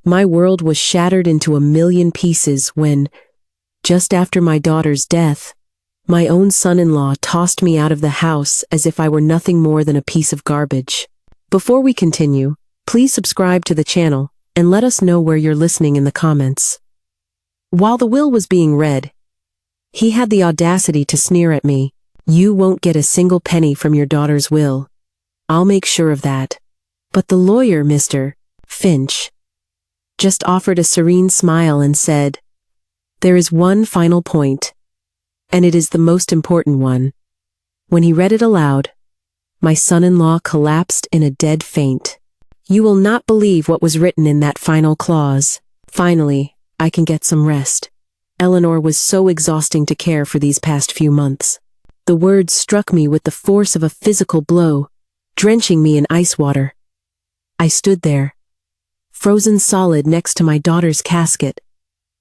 My world was shattered into a million pieces when, just after my daughter's death, my own son-in-law tossed me out of the house as if I were nothing more than a piece of garbage. Before we continue, please subscribe to the channel and let us know where you're listening in the comments. While the will was being read, he had the audacity to sneer at me. "You won't get a single penny from your daughter's will. I'll make sure of that." But the lawyer, Mr. Finch, just offered a serene smile and said, "There is one final point, and it is the most important one." When he read it aloud, my son-in-law collapsed in a dead faint. "You will not believe what was written in that final clause. Finally, I can get some rest. Eleanor was so exhausting to care for these past few months." The words struck me with the force of a physical blow, drenching me in ice water. I stood there, frozen solid next to my daughter's casket,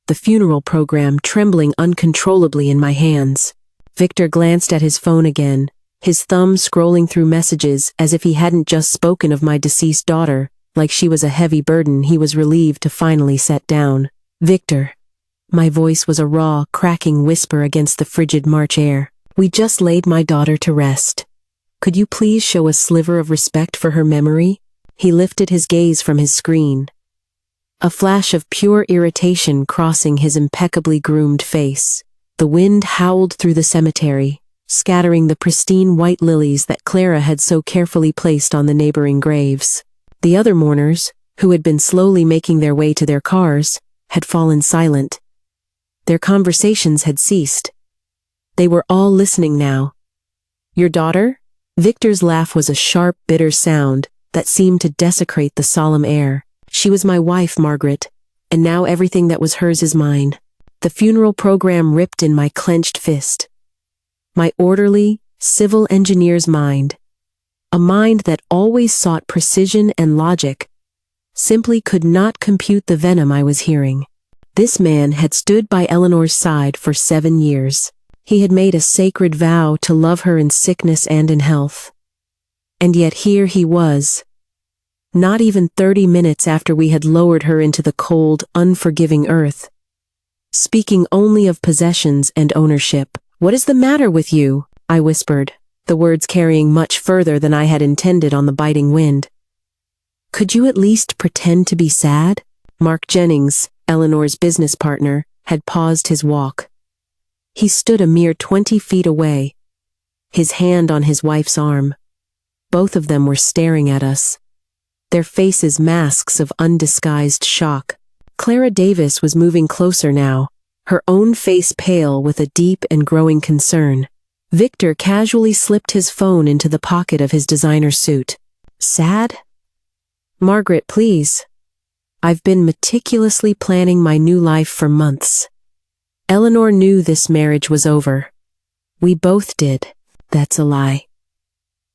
the funeral program trembling uncontrollably in my hands. Victor glanced at his phone again, his thumb scrolling through messages as if he hadn't just spoken of my deceased daughter, like she was a heavy burden he was relieved to finally set down. "Victor." My voice was a raw, cracking whisper against the frigid March air. "We just laid my daughter to rest. Could you please show a sliver of respect for her memory?" He lifted his gaze from his screen, a flash of pure irritation crossing his impeccably groomed face. The wind howled through the cemetery, scattering the pristine white lilies that Clara had so carefully placed on the neighboring graves. The other mourners, who had been slowly making their way to their cars, had fallen silent. Their conversations had ceased. They were all listening now. "Your daughter?" Victor's laugh was a sharp, bitter sound that seemed to desecrate the solemn air. "She was my wife, Margaret, and now everything that was hers is mine." The funeral program ripped in my clenched fist. My orderly, civil engineer's mind, a mind that always sought precision and logic, simply could not compute the venom I was hearing. This man had stood by Eleanor's side for 7 years. He had made a sacred vow to love her in sickness and in health. And yet here he was, not even 30 minutes after we had lowered her into the cold, unforgiving earth, speaking only of possessions and ownership. "What is the matter with you?" I whispered, the words carrying much further than I had intended on the biting wind. "Could you at least pretend to be sad?" Mark Jennings, Eleanor's business partner, had paused his walk. He stood a mere 20 feet away, his hand on his wife's arm. Both of them were staring at us, their faces masks of undisguised shock. Clara Davis was moving closer now, her own face pale with a deep and growing concern. Victor casually slipped his phone into the pocket of his designer suit. "Sad? Margaret, please. I've been meticulously planning my new life for months. Eleanor knew this marriage was over. We both did." "That's a lie."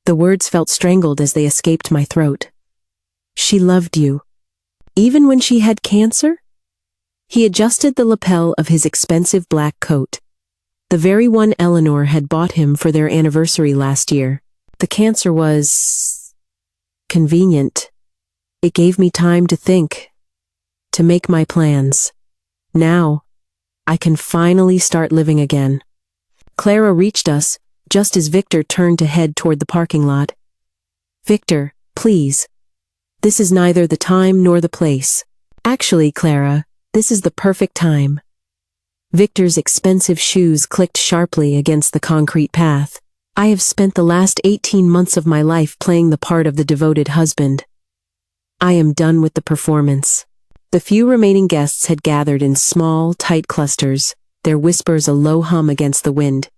The words felt strangled as they escaped my throat. "She loved you, even when she had cancer?" He adjusted the lapel of his expensive black coat, the very one Eleanor had bought him for their anniversary last year. "The cancer was convenient. It gave me time to think, to make my plans. Now, I can finally start living again." Clara reached us just as Victor turned to head toward the parking lot. "Victor, please. This is neither the time nor the place." "Actually, Clara, this is the perfect time." Victor's expensive shoes clicked sharply against the concrete path. "I have spent the last 18 months of my life playing the part of the devoted husband. I am done with the performance." The few remaining guests had gathered in small, tight clusters, their whispers a low hum against the wind.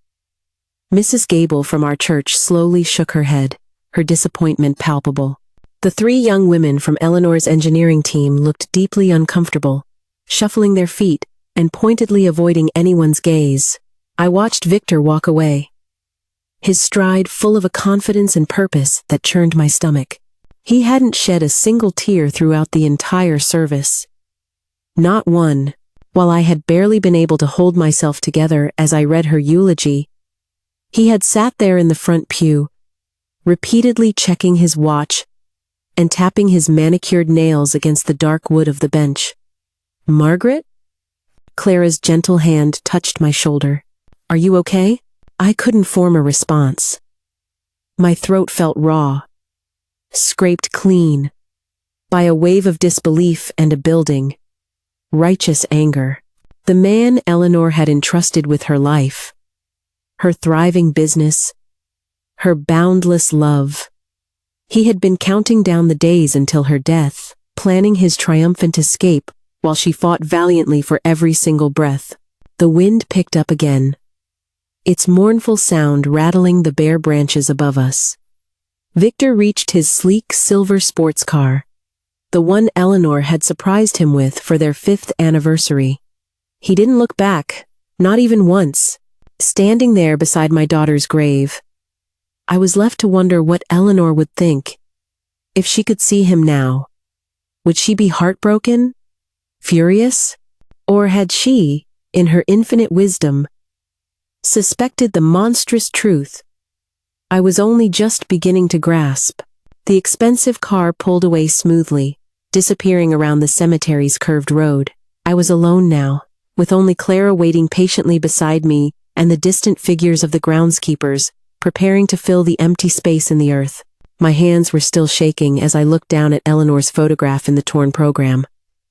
Mrs. Gable from our church slowly shook her head, her disappointment palpable. The 3 young women from Eleanor's engineering team looked deeply uncomfortable, shuffling their feet and pointedly avoiding anyone's gaze. I watched Victor walk away, his stride full of a confidence and purpose that churned my stomach. He hadn't shed a single tear throughout the entire service. Not one. While I had barely been able to hold myself together as I read her eulogy, he had sat there in the front pew, repeatedly checking his watch and tapping his manicured nails against the dark wood of the bench. "Margaret?" Clara's gentle hand touched my shoulder. "Are you okay?" I couldn't form a response. My throat felt raw, scraped clean by a wave of disbelief and a building, righteous anger. The man Eleanor had entrusted with her life, her thriving business, her boundless love. He had been counting down the days until her death, planning his triumphant escape while she fought valiantly for every single breath. The wind picked up again, its mournful sound rattling the bare branches above us. Victor reached his sleek silver sports car, the one Eleanor had surprised him with for their 5th anniversary. He didn't look back, not even once, standing there beside my daughter's grave. I was left to wonder what Eleanor would think. If she could see him now, would she be heartbroken? Furious? Or had she, in her infinite wisdom, suspected the monstrous truth I was only just beginning to grasp? The expensive car pulled away smoothly, disappearing around the cemetery's curved road. I was alone now, with only Clara waiting patiently beside me and the distant figures of the groundskeepers, preparing to fill the empty space in the earth. My hands were still shaking as I looked down at Eleanor's photograph in the torn program.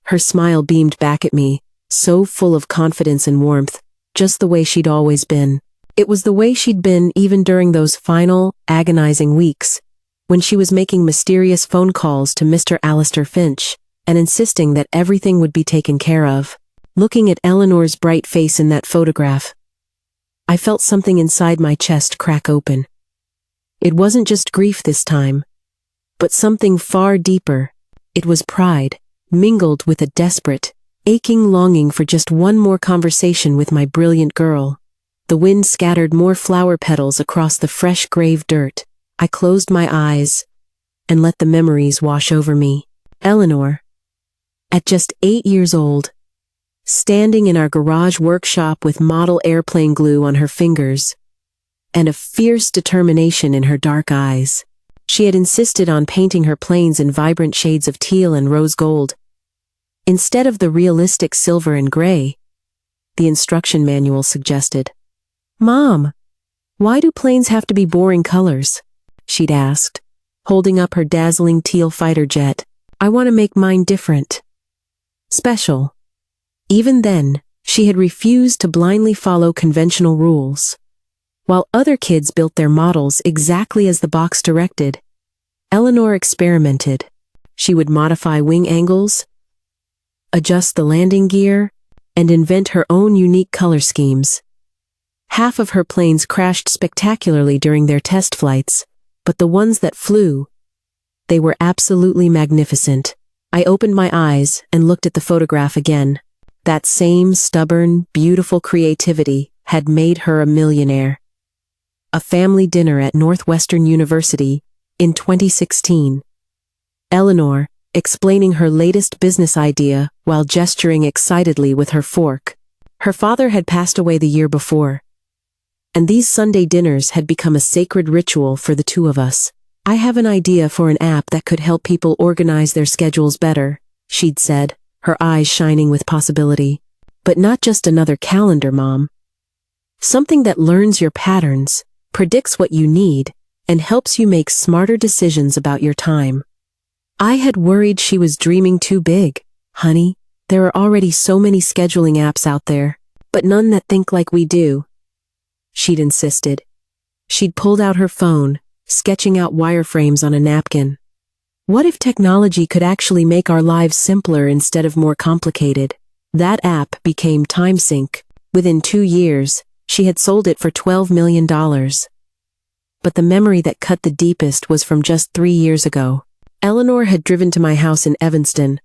Her smile beamed back at me, so full of confidence and warmth, just the way she'd always been. It was the way she'd been even during those final, agonizing weeks, when she was making mysterious phone calls to Mr. Alistair Finch, and insisting that everything would be taken care of. Looking at Eleanor's bright face in that photograph, I felt something inside my chest crack open. It wasn't just grief this time, but something far deeper. It was pride, mingled with a desperate, aching longing for just one more conversation with my brilliant girl. The wind scattered more flower petals across the fresh grave dirt. I closed my eyes and let the memories wash over me. Eleanor, at just 8 years old, standing in our garage workshop with model airplane glue on her fingers and a fierce determination in her dark eyes. She had insisted on painting her planes in vibrant shades of teal and rose gold, instead of the realistic silver and gray the instruction manual suggested. "Mom, why do planes have to be boring colors?" she'd asked, holding up her dazzling teal fighter jet. "I want to make mine different. Special." Even then, she had refused to blindly follow conventional rules. While other kids built their models exactly as the box directed, Eleanor experimented. She would modify wing angles, adjust the landing gear, and invent her own unique color schemes. Half of her planes crashed spectacularly during their test flights, but the ones that flew, they were absolutely magnificent. I opened my eyes and looked at the photograph again. That same stubborn, beautiful creativity had made her a millionaire. A family dinner at Northwestern University in 2016. Eleanor, explaining her latest business idea while gesturing excitedly with her fork. Her father had passed away the year before, and these Sunday dinners had become a sacred ritual for the two of us. "I have an idea for an app that could help people organize their schedules better," she'd said, her eyes shining with possibility. "But not just another calendar, Mom. Something that learns your patterns, predicts what you need, and helps you make smarter decisions about your time." I had worried she was dreaming too big. "Honey, there are already so many scheduling apps out there, but none that think like we do," she'd insisted. She'd pulled out her phone, sketching out wireframes on a napkin. What if technology could actually make our lives simpler instead of more complicated? That app became TimeSync. Within 2 years, she had sold it for $12 million. But the memory that cut the deepest was from just 3 years ago. Eleanor had driven to my house in Evanston,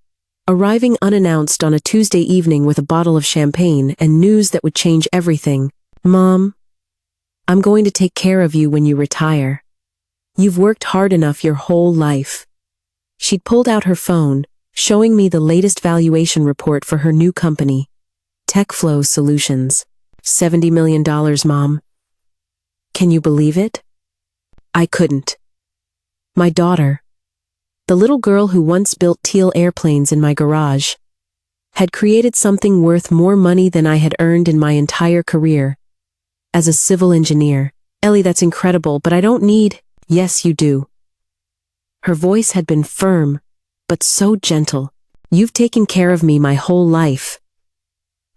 arriving unannounced on a Tuesday evening with a bottle of champagne and news that would change everything. "Mom, I'm going to take care of you when you retire. You've worked hard enough your whole life." She'd pulled out her phone, showing me the latest valuation report for her new company, TechFlow Solutions. $70 million, Mom. Can you believe it? I couldn't. My daughter, The little girl who once built teal airplanes in my garage had created something worth more money than I had earned in my entire career as a civil engineer. Ellie, that's incredible, but I don't need— Yes, you do. Her voice had been firm, but so gentle. You've taken care of me my whole life.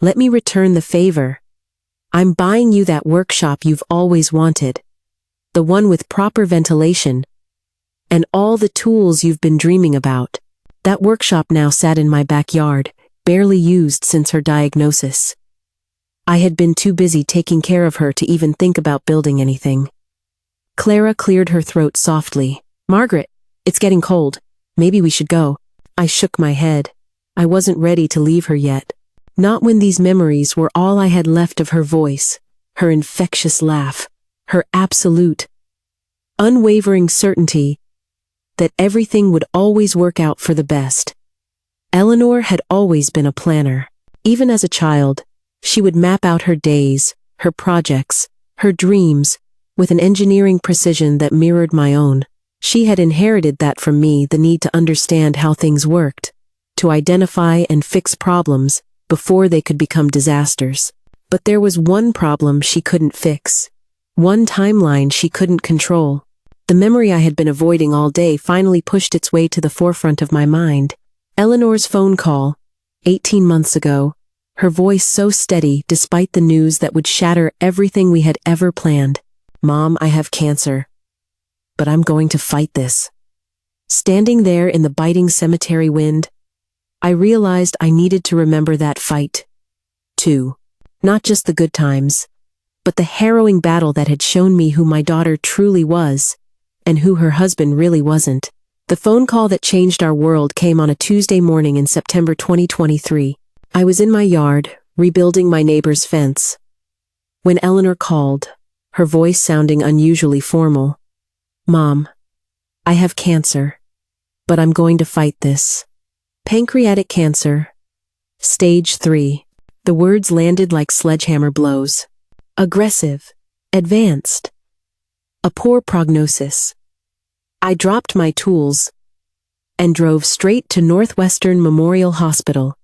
Let me return the favor. I'm buying you that workshop you've always wanted. The one with proper ventilation and all the tools you've been dreaming about. That workshop now sat in my backyard, barely used since her diagnosis. I had been too busy taking care of her to even think about building anything. Clara cleared her throat softly. Margaret, it's getting cold. Maybe we should go. I shook my head. I wasn't ready to leave her yet. Not when these memories were all I had left of her voice, her infectious laugh, her absolute, unwavering certainty that everything would always work out for the best. Eleanor had always been a planner. Even as a child, she would map out her days, her projects, her dreams, with an engineering precision that mirrored my own. She had inherited that from me, the need to understand how things worked, to identify and fix problems before they could become disasters. But there was one problem she couldn't fix, one timeline she couldn't control. The memory I had been avoiding all day finally pushed its way to the forefront of my mind. Eleanor's phone call, 18 months ago, her voice so steady despite the news that would shatter everything we had ever planned. Mom, I have cancer, but I'm going to fight this. Standing there in the biting cemetery wind, I realized I needed to remember that fight, too. Not just the good times, but the harrowing battle that had shown me who my daughter truly was, and who her husband really wasn't. The phone call that changed our world came on a Tuesday morning in September 2023. I was in my yard, rebuilding my neighbor's fence, when Eleanor called, her voice sounding unusually formal. Mom, I have cancer, but I'm going to fight this. Pancreatic cancer, stage 3. The words landed like sledgehammer blows. Aggressive, advanced, a poor prognosis. I dropped my tools and drove straight to Northwestern Memorial Hospital,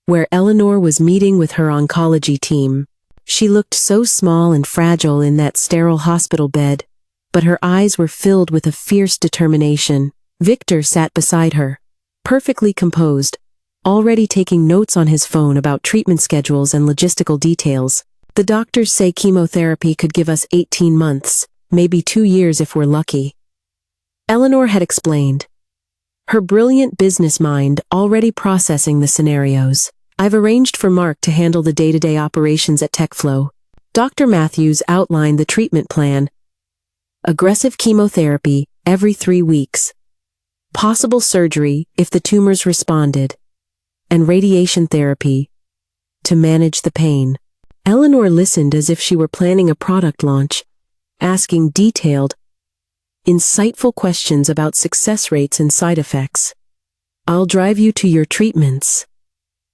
where Eleanor was meeting with her oncology team. She looked so small and fragile in that sterile hospital bed, but her eyes were filled with a fierce determination. Victor sat beside her, perfectly composed, already taking notes on his phone about treatment schedules and logistical details. The doctors say chemotherapy could give us 18 months, maybe 2 years if we're lucky. Eleanor had explained, her brilliant business mind already processing the scenarios. I've arranged for Mark to handle the day-to-day operations at TechFlow. Dr. Matthews outlined the treatment plan. Aggressive chemotherapy every 3 weeks. Possible surgery if the tumors responded. And radiation therapy to manage the pain. Eleanor listened as if she were planning a product launch, asking detailed, insightful questions about success rates and side effects. I'll drive you to your treatments,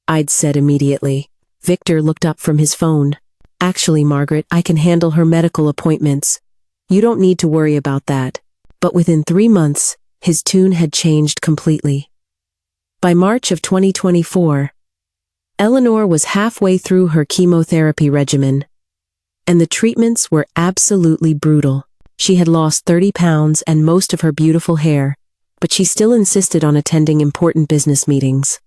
I'd said immediately. Victor looked up from his phone. Actually, Margaret, I can handle her medical appointments. You don't need to worry about that. But within 3 months, his tune had changed completely. By March of 2024, Eleanor was halfway through her chemotherapy regimen, and the treatments were absolutely brutal. She had lost 30 pounds and most of her beautiful hair, but she still insisted on attending important business meetings.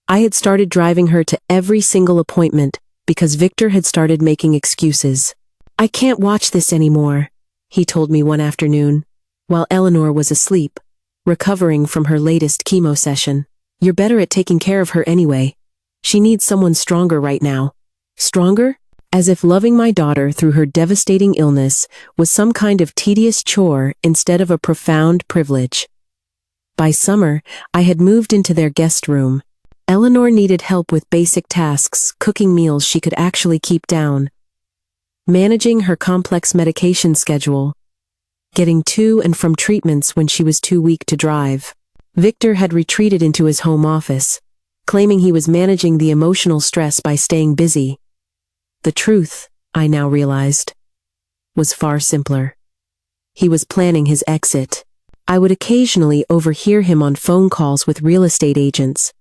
I had started driving her to every single appointment because Victor had started making excuses. I can't watch this anymore, he told me one afternoon, while Eleanor was asleep, recovering from her latest chemo session. You're better at taking care of her anyway. She needs someone stronger right now. Stronger? As if loving my daughter through her devastating illness was some kind of tedious chore instead of a profound privilege. By summer, I had moved into their guest room. Eleanor needed help with basic tasks, cooking meals she could actually keep down, managing her complex medication schedule, getting to and from treatments when she was too weak to drive. Victor had retreated into his home office, claiming he was managing the emotional stress by staying busy. The truth, I now realized, was far simpler. He was planning his exit. I would occasionally overhear him on phone calls with real estate agents,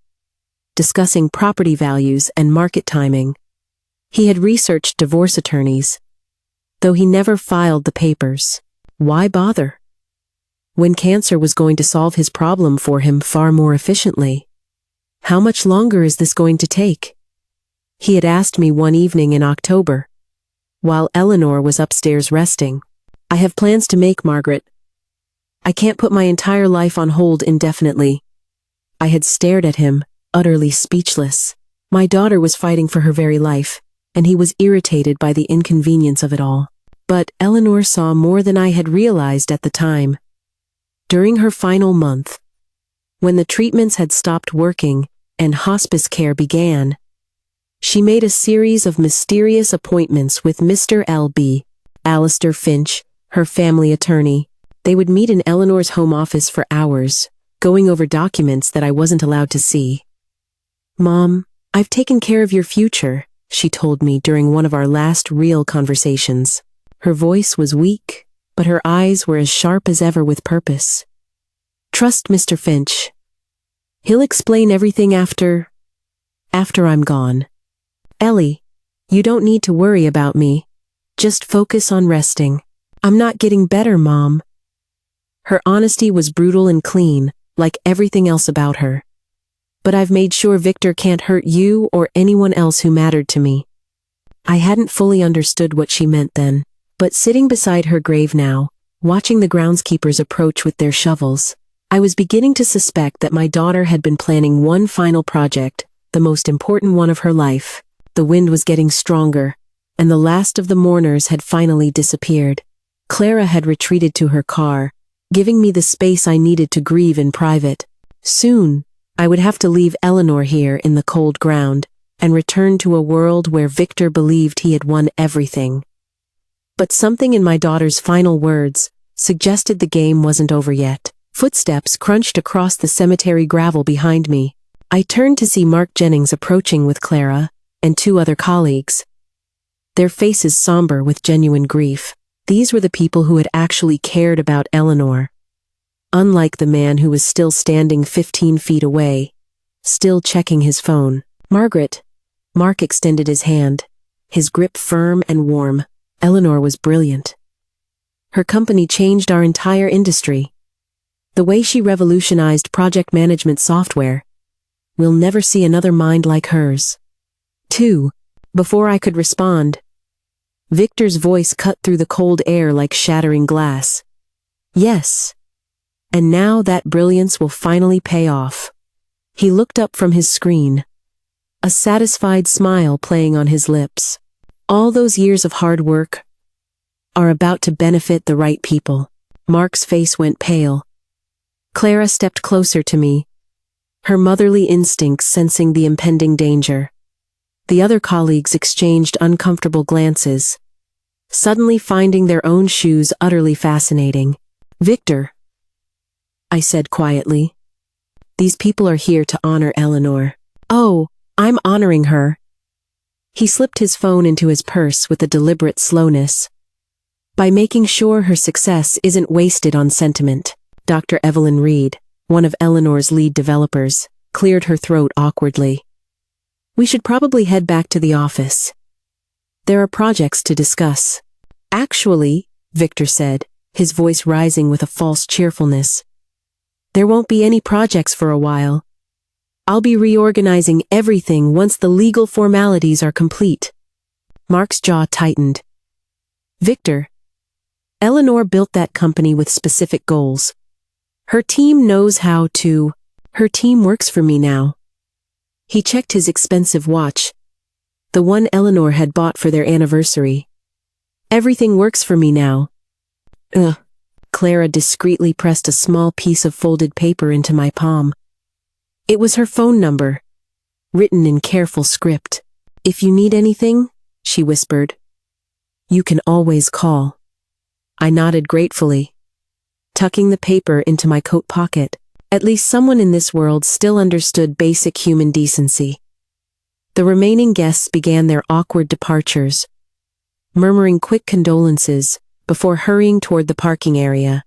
discussing property values and market timing. He had researched divorce attorneys, though he never filed the papers. Why bother, when cancer was going to solve his problem for him far more efficiently? How much longer is this going to take? He had asked me one evening in October, while Eleanor was upstairs resting. I have plans to make, Margaret. I can't put my entire life on hold indefinitely. I had stared at him, utterly speechless. My daughter was fighting for her very life, and he was irritated by the inconvenience of it all. But Eleanor saw more than I had realized at the time. During her final month, when the treatments had stopped working and hospice care began, she made a series of mysterious appointments with Mr. L.B. Alistair Finch, her family attorney. They would meet in Eleanor's home office for hours, going over documents that I wasn't allowed to see. "Mom, I've taken care of your future," she told me during one of our last real conversations. Her voice was weak, but her eyes were as sharp as ever with purpose. "Trust Mr. Finch. He'll explain everything after I'm gone. Ellie, you don't need to worry about me. Just focus on resting." "I'm not getting better, Mom." Her honesty was brutal and clean, like everything else about her. "But I've made sure Victor can't hurt you or anyone else who mattered to me." I hadn't fully understood what she meant then, but sitting beside her grave now, watching the groundskeepers approach with their shovels, I was beginning to suspect that my daughter had been planning one final project, the most important one of her life. The wind was getting stronger, and the last of the mourners had finally disappeared. Clara had retreated to her car, giving me the space I needed to grieve in private. Soon, I would have to leave Eleanor here in the cold ground and return to a world where Victor believed he had won everything. But something in my daughter's final words suggested the game wasn't over yet. Footsteps crunched across the cemetery gravel behind me. I turned to see Mark Jennings approaching with Clara and two other colleagues, their faces somber with genuine grief. These were the people who had actually cared about Eleanor, unlike the man who was still standing 15 feet away, still checking his phone. "Margaret." Mark extended his hand, his grip firm and warm. Eleanor was brilliant. Her company changed our entire industry. The way she revolutionized project management software. We'll never see another mind like hers. 2. Before I could respond, Victor's voice cut through the cold air like shattering glass. "Yes. And now that brilliance will finally pay off." He looked up from his screen, a satisfied smile playing on his lips. "All those years of hard work are about to benefit the right people." Mark's face went pale. Clara stepped closer to me, her motherly instincts sensing the impending danger. The other colleagues exchanged uncomfortable glances, suddenly finding their own shoes utterly fascinating. "Victor," I said quietly, "these people are here to honor Eleanor." "Oh, I'm honoring her." He slipped his phone into his purse with a deliberate slowness. "By making sure her success isn't wasted on sentiment." Dr. Evelyn Reed, one of Eleanor's lead developers, cleared her throat awkwardly. "We should probably head back to the office. There are projects to discuss." "Actually," Victor said, his voice rising with a false cheerfulness, "there won't be any projects for a while. I'll be reorganizing everything once the legal formalities are complete." Mark's jaw tightened. "Victor, Eleanor built that company with specific goals. Her team knows how to. Her team works for me now." He checked his expensive watch, the one Eleanor had bought for their anniversary. "Everything works for me now." Clara discreetly pressed a small piece of folded paper into my palm. It was her phone number, written in careful script. "If you need anything," she whispered, "you can always call." I nodded gratefully, tucking the paper into my coat pocket. At least someone in this world still understood basic human decency. The remaining guests began their awkward departures, murmuring quick condolences before hurrying toward the parking area.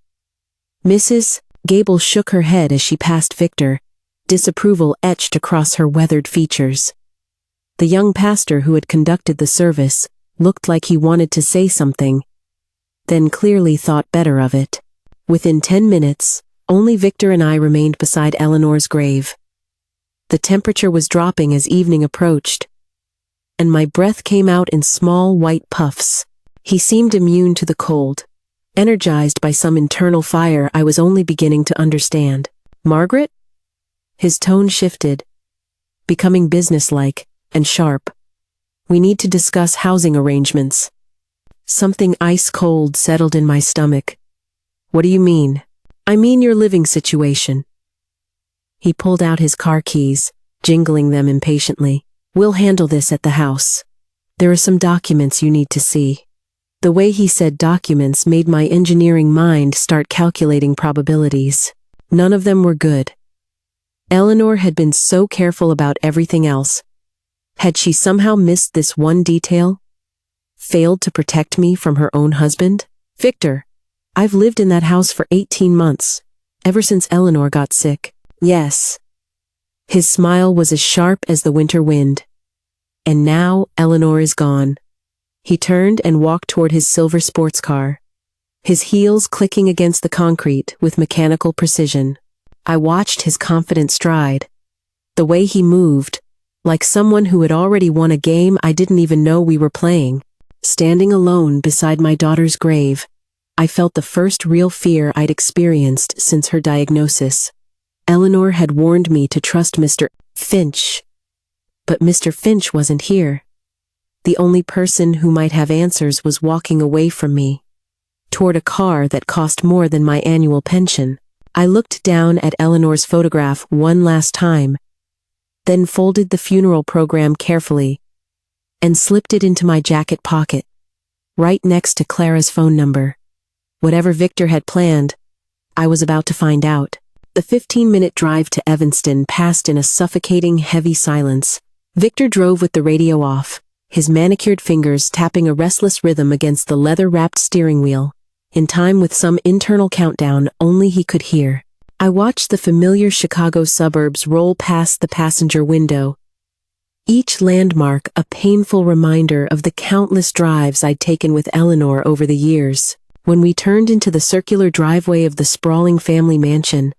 Mrs. Gable shook her head as she passed Victor, disapproval etched across her weathered features. The young pastor who had conducted the service looked like he wanted to say something, then clearly thought better of it. Within 10 minutes, only Victor and I remained beside Eleanor's grave. The temperature was dropping as evening approached, and my breath came out in small white puffs. He seemed immune to the cold, energized by some internal fire I was only beginning to understand. "Margaret?" His tone shifted, becoming businesslike and sharp. "We need to discuss housing arrangements." Something ice-cold settled in my stomach. "What do you mean?" "I mean your living situation." He pulled out his car keys, jingling them impatiently. "We'll handle this at the house. There are some documents you need to see." The way he said documents made my engineering mind start calculating probabilities. None of them were good. Eleanor had been so careful about everything else. Had she somehow missed this one detail? Failed to protect me from her own husband? "Victor, I've lived in that house for 18 months, ever since Eleanor got sick." "Yes." His smile was as sharp as the winter wind. "And now Eleanor is gone." He turned and walked toward his silver sports car, his heels clicking against the concrete with mechanical precision. I watched his confident stride. The way he moved, like someone who had already won a game I didn't even know we were playing. Standing alone beside my daughter's grave, I felt the first real fear I'd experienced since her diagnosis. Eleanor had warned me to trust Mr. Finch. But Mr. Finch wasn't here. The only person who might have answers was walking away from me, toward a car that cost more than my annual pension. I looked down at Eleanor's photograph one last time, then folded the funeral program carefully and slipped it into my jacket pocket, right next to Clara's phone number. Whatever Victor had planned, I was about to find out. The 15-minute drive to Evanston passed in a suffocating, heavy silence. Victor drove with the radio off, his manicured fingers tapping a restless rhythm against the leather-wrapped steering wheel, in time with some internal countdown only he could hear. I watched the familiar Chicago suburbs roll past the passenger window, each landmark a painful reminder of the countless drives I'd taken with Eleanor over the years. When we turned into the circular driveway of the sprawling family mansion,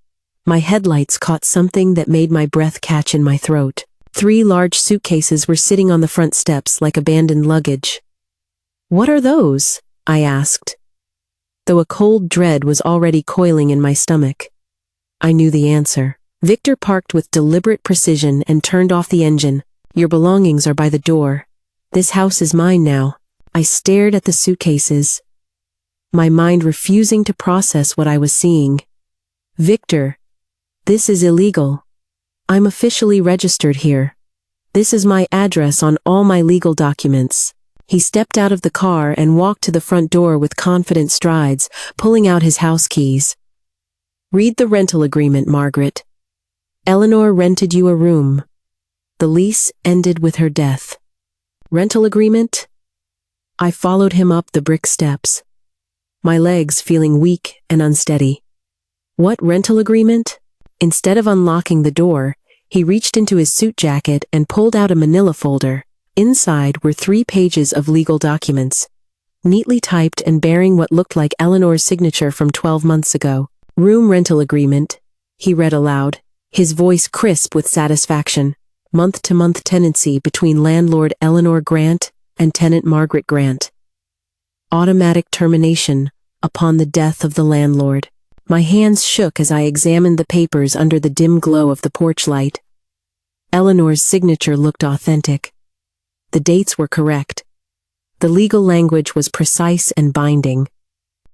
my headlights caught something that made my breath catch in my throat. 3 large suitcases were sitting on the front steps like abandoned luggage. "What are those?" I asked, though a cold dread was already coiling in my stomach. I knew the answer. Victor parked with deliberate precision and turned off the engine. "Your belongings are by the door. This house is mine now." I stared at the suitcases, my mind refusing to process what I was seeing. "Victor, this is illegal. I'm officially registered here. This is my address on all my legal documents." He stepped out of the car and walked to the front door with confident strides, pulling out his house keys. "Read the rental agreement, Margaret. Eleanor rented you a room. The lease ended with her death." "Rental agreement?" I followed him up the brick steps, my legs feeling weak and unsteady. "What rental agreement?" Instead of unlocking the door, he reached into his suit jacket and pulled out a manila folder. Inside were 3 pages of legal documents, neatly typed and bearing what looked like Eleanor's signature from 12 months ago. "Room rental agreement," he read aloud, his voice crisp with satisfaction. "Month-to-month tenancy between landlord Eleanor Grant and tenant Margaret Grant. Automatic termination upon the death of the landlord." My hands shook as I examined the papers under the dim glow of the porch light. Eleanor's signature looked authentic. The dates were correct. The legal language was precise and binding.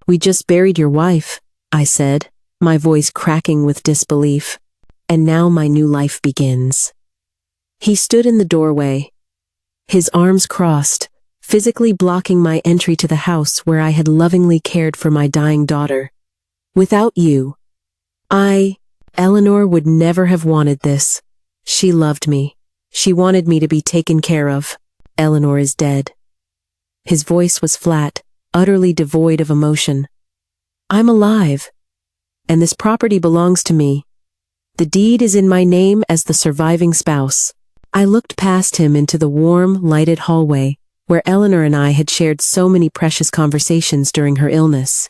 "We just buried your wife," I said, my voice cracking with disbelief. "And now my new life begins." He stood in the doorway, his arms crossed, physically blocking my entry to the house where I had lovingly cared for my dying daughter. "Without you, Eleanor would never have wanted this. She loved me. She wanted me to be taken care of. Eleanor is dead." His voice was flat, utterly devoid of emotion. "I'm alive. and this property belongs to me. The deed is in my name as the surviving spouse." I looked past him into the warm, lighted hallway, where Eleanor and I had shared so many precious conversations during her illness.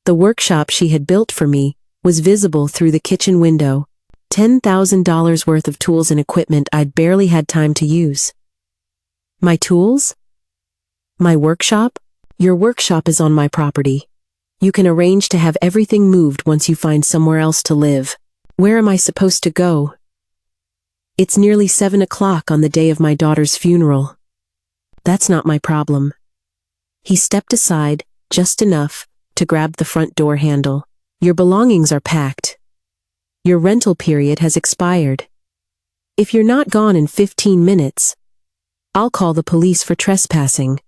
The workshop she had built for me was visible through the kitchen window, $10,000 worth of tools and equipment I'd barely had time to use. "My tools? My workshop? Your workshop is on my property. You can arrange to have everything moved once you find somewhere else to live. Where am I supposed to go? It's nearly 7 o'clock on the day of my daughter's funeral. That's not my problem." He stepped aside, just enough, to grab the front door handle. "Your belongings are packed. Your rental period has expired. If you're not gone in 15 minutes, I'll call the police for trespassing."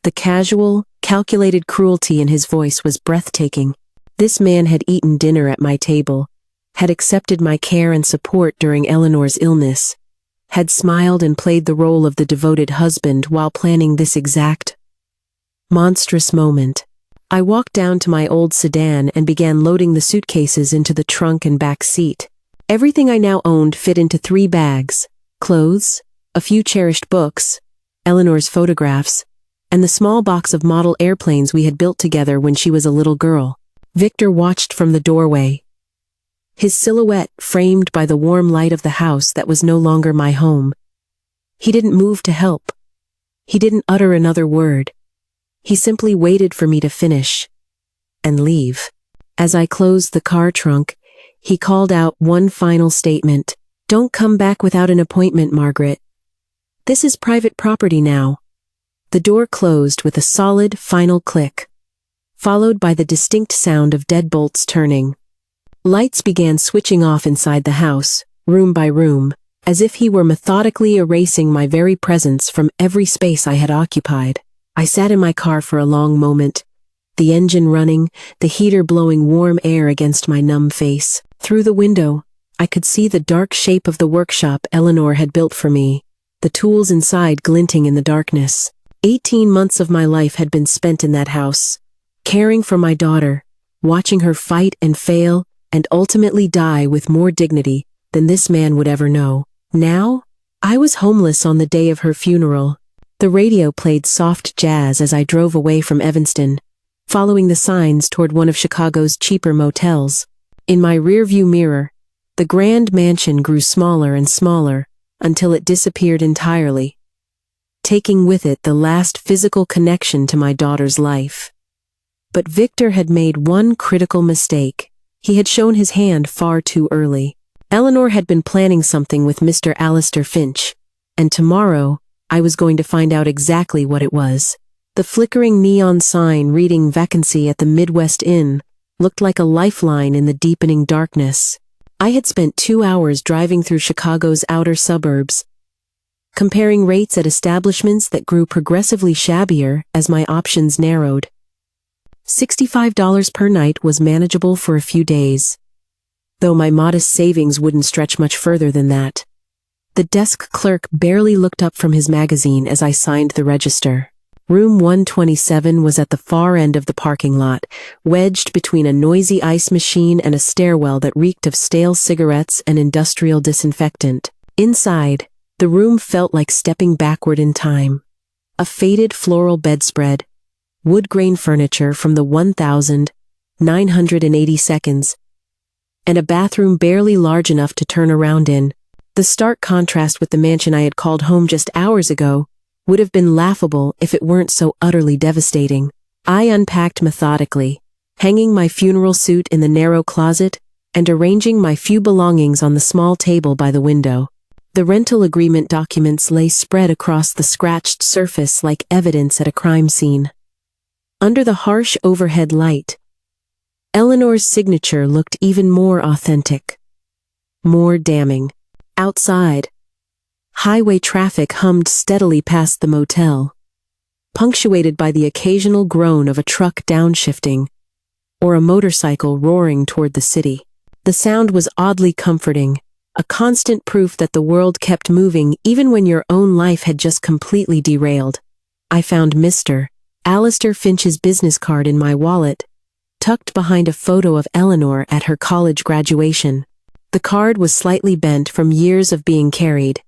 The casual, calculated cruelty in his voice was breathtaking. This man had eaten dinner at my table, had accepted my care and support during Eleanor's illness, had smiled and played the role of the devoted husband while planning this exact, monstrous moment. I walked down to my old sedan and began loading the suitcases into the trunk and back seat. Everything I now owned fit into 3 bags: clothes, a few cherished books, Eleanor's photographs, and the small box of model airplanes we had built together when she was a little girl. Victor watched from the doorway, his silhouette framed by the warm light of the house that was no longer my home. He didn't move to help. He didn't utter another word. He simply waited for me to finish and leave. As I closed the car trunk, he called out one final statement. "Don't come back without an appointment, Margaret. This is private property now." The door closed with a solid, final click, followed by the distinct sound of deadbolts turning. Lights began switching off inside the house, room by room, as if he were methodically erasing my very presence from every space I had occupied. I sat in my car for a long moment, the engine running, the heater blowing warm air against my numb face. Through the window, I could see the dark shape of the workshop Eleanor had built for me, the tools inside glinting in the darkness. 18 months of my life had been spent in that house, caring for my daughter, watching her fight and fail, and ultimately die with more dignity than this man would ever know. Now, I was homeless on the day of her funeral. The radio played soft jazz as I drove away from Evanston, following the signs toward one of Chicago's cheaper motels. In my rearview mirror, the grand mansion grew smaller and smaller until it disappeared entirely, taking with it the last physical connection to my daughter's life. But Victor had made one critical mistake. He had shown his hand far too early. Eleanor had been planning something with Mr. Alistair Finch, and tomorrow I was going to find out exactly what it was. The flickering neon sign reading vacancy at the Midwest Inn looked like a lifeline in the deepening darkness. I had spent 2 hours driving through Chicago's outer suburbs, comparing rates at establishments that grew progressively shabbier as my options narrowed. $65 per night was manageable for a few days, though my modest savings wouldn't stretch much further than that. The desk clerk barely looked up from his magazine as I signed the register. Room 127 was at the far end of the parking lot, wedged between a noisy ice machine and a stairwell that reeked of stale cigarettes and industrial disinfectant. Inside, the room felt like stepping backward in time. A faded floral bedspread, wood grain furniture from the 1982nd, and a bathroom barely large enough to turn around in. The stark contrast with the mansion I had called home just hours ago would have been laughable if it weren't so utterly devastating. I unpacked methodically, hanging my funeral suit in the narrow closet and arranging my few belongings on the small table by the window. The rental agreement documents lay spread across the scratched surface like evidence at a crime scene. Under the harsh overhead light, Eleanor's signature looked even more authentic, more damning. Outside, highway traffic hummed steadily past the motel, punctuated by the occasional groan of a truck downshifting or a motorcycle roaring toward the city. The sound was oddly comforting, a constant proof that the world kept moving even when your own life had just completely derailed. I found Mr. Alistair Finch's business card in my wallet, tucked behind a photo of Eleanor at her college graduation. The card was slightly bent from years of being carried,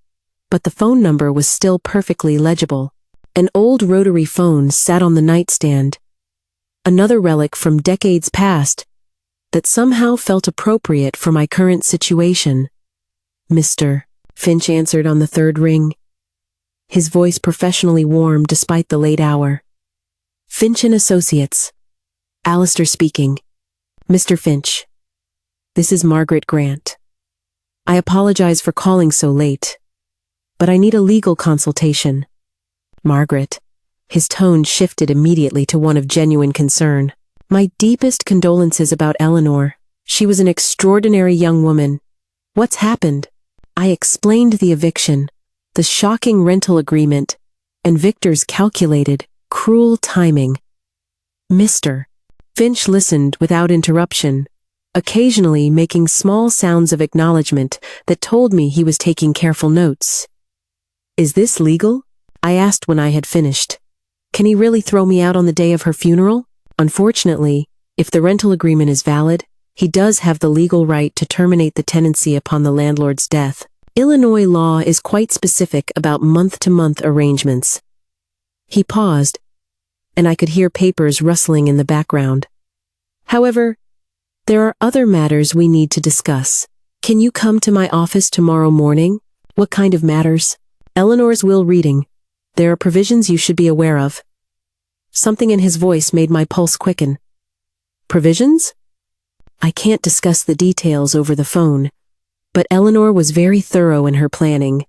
but the phone number was still perfectly legible. An old rotary phone sat on the nightstand, another relic from decades past that somehow felt appropriate for my current situation. "Mr. Finch answered on the third ring, his voice professionally warm despite the late hour. "Finch and Associates. Alistair speaking. Mr. Finch. This is Margaret Grant. I apologize for calling so late, but I need a legal consultation." "Margaret." His tone shifted immediately to one of genuine concern. "My deepest condolences about Eleanor. She was an extraordinary young woman. What's happened?" I explained the eviction, the shocking rental agreement, and Victor's calculated, cruel timing. Mr. Finch listened without interruption, occasionally making small sounds of acknowledgement that told me he was taking careful notes. "Is this legal?" I asked when I had finished. "Can he really throw me out on the day of her funeral?" "Unfortunately, if the rental agreement is valid, he does have the legal right to terminate the tenancy upon the landlord's death. Illinois law is quite specific about month-to-month arrangements." He paused, and I could hear papers rustling in the background. "However, there are other matters we need to discuss. Can you come to my office tomorrow morning?" "What kind of matters?" "Eleanor's will reading. There are provisions you should be aware of." Something in his voice made my pulse quicken. "Provisions?" "I can't discuss the details over the phone, but Eleanor was very thorough in her planning,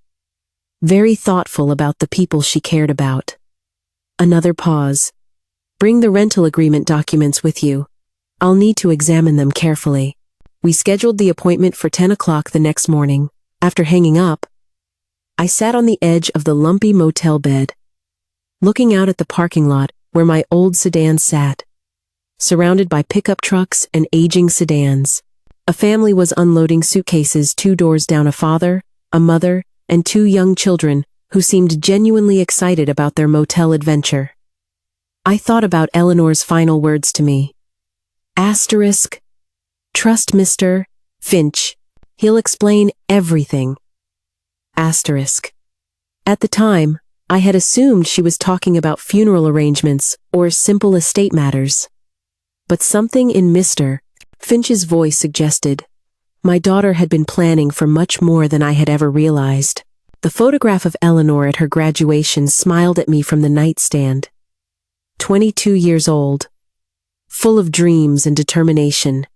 very thoughtful about the people she cared about." Another pause. "Bring the rental agreement documents with you. I'll need to examine them carefully." We scheduled the appointment for 10 o'clock the next morning. After hanging up, I sat on the edge of the lumpy motel bed, looking out at the parking lot where my old sedan sat, surrounded by pickup trucks and aging sedans. A family was unloading suitcases 2 doors down. A father, a mother, and 2 young children who seemed genuinely excited about their motel adventure. I thought about Eleanor's final words to me. Asterisk. "Trust Mr. Finch. He'll explain everything." Asterisk. At the time, I had assumed she was talking about funeral arrangements or simple estate matters. But something in Mr. Finch's voice suggested my daughter had been planning for much more than I had ever realized. The photograph of Eleanor at her graduation smiled at me from the nightstand. 22 years old, full of dreams and determination.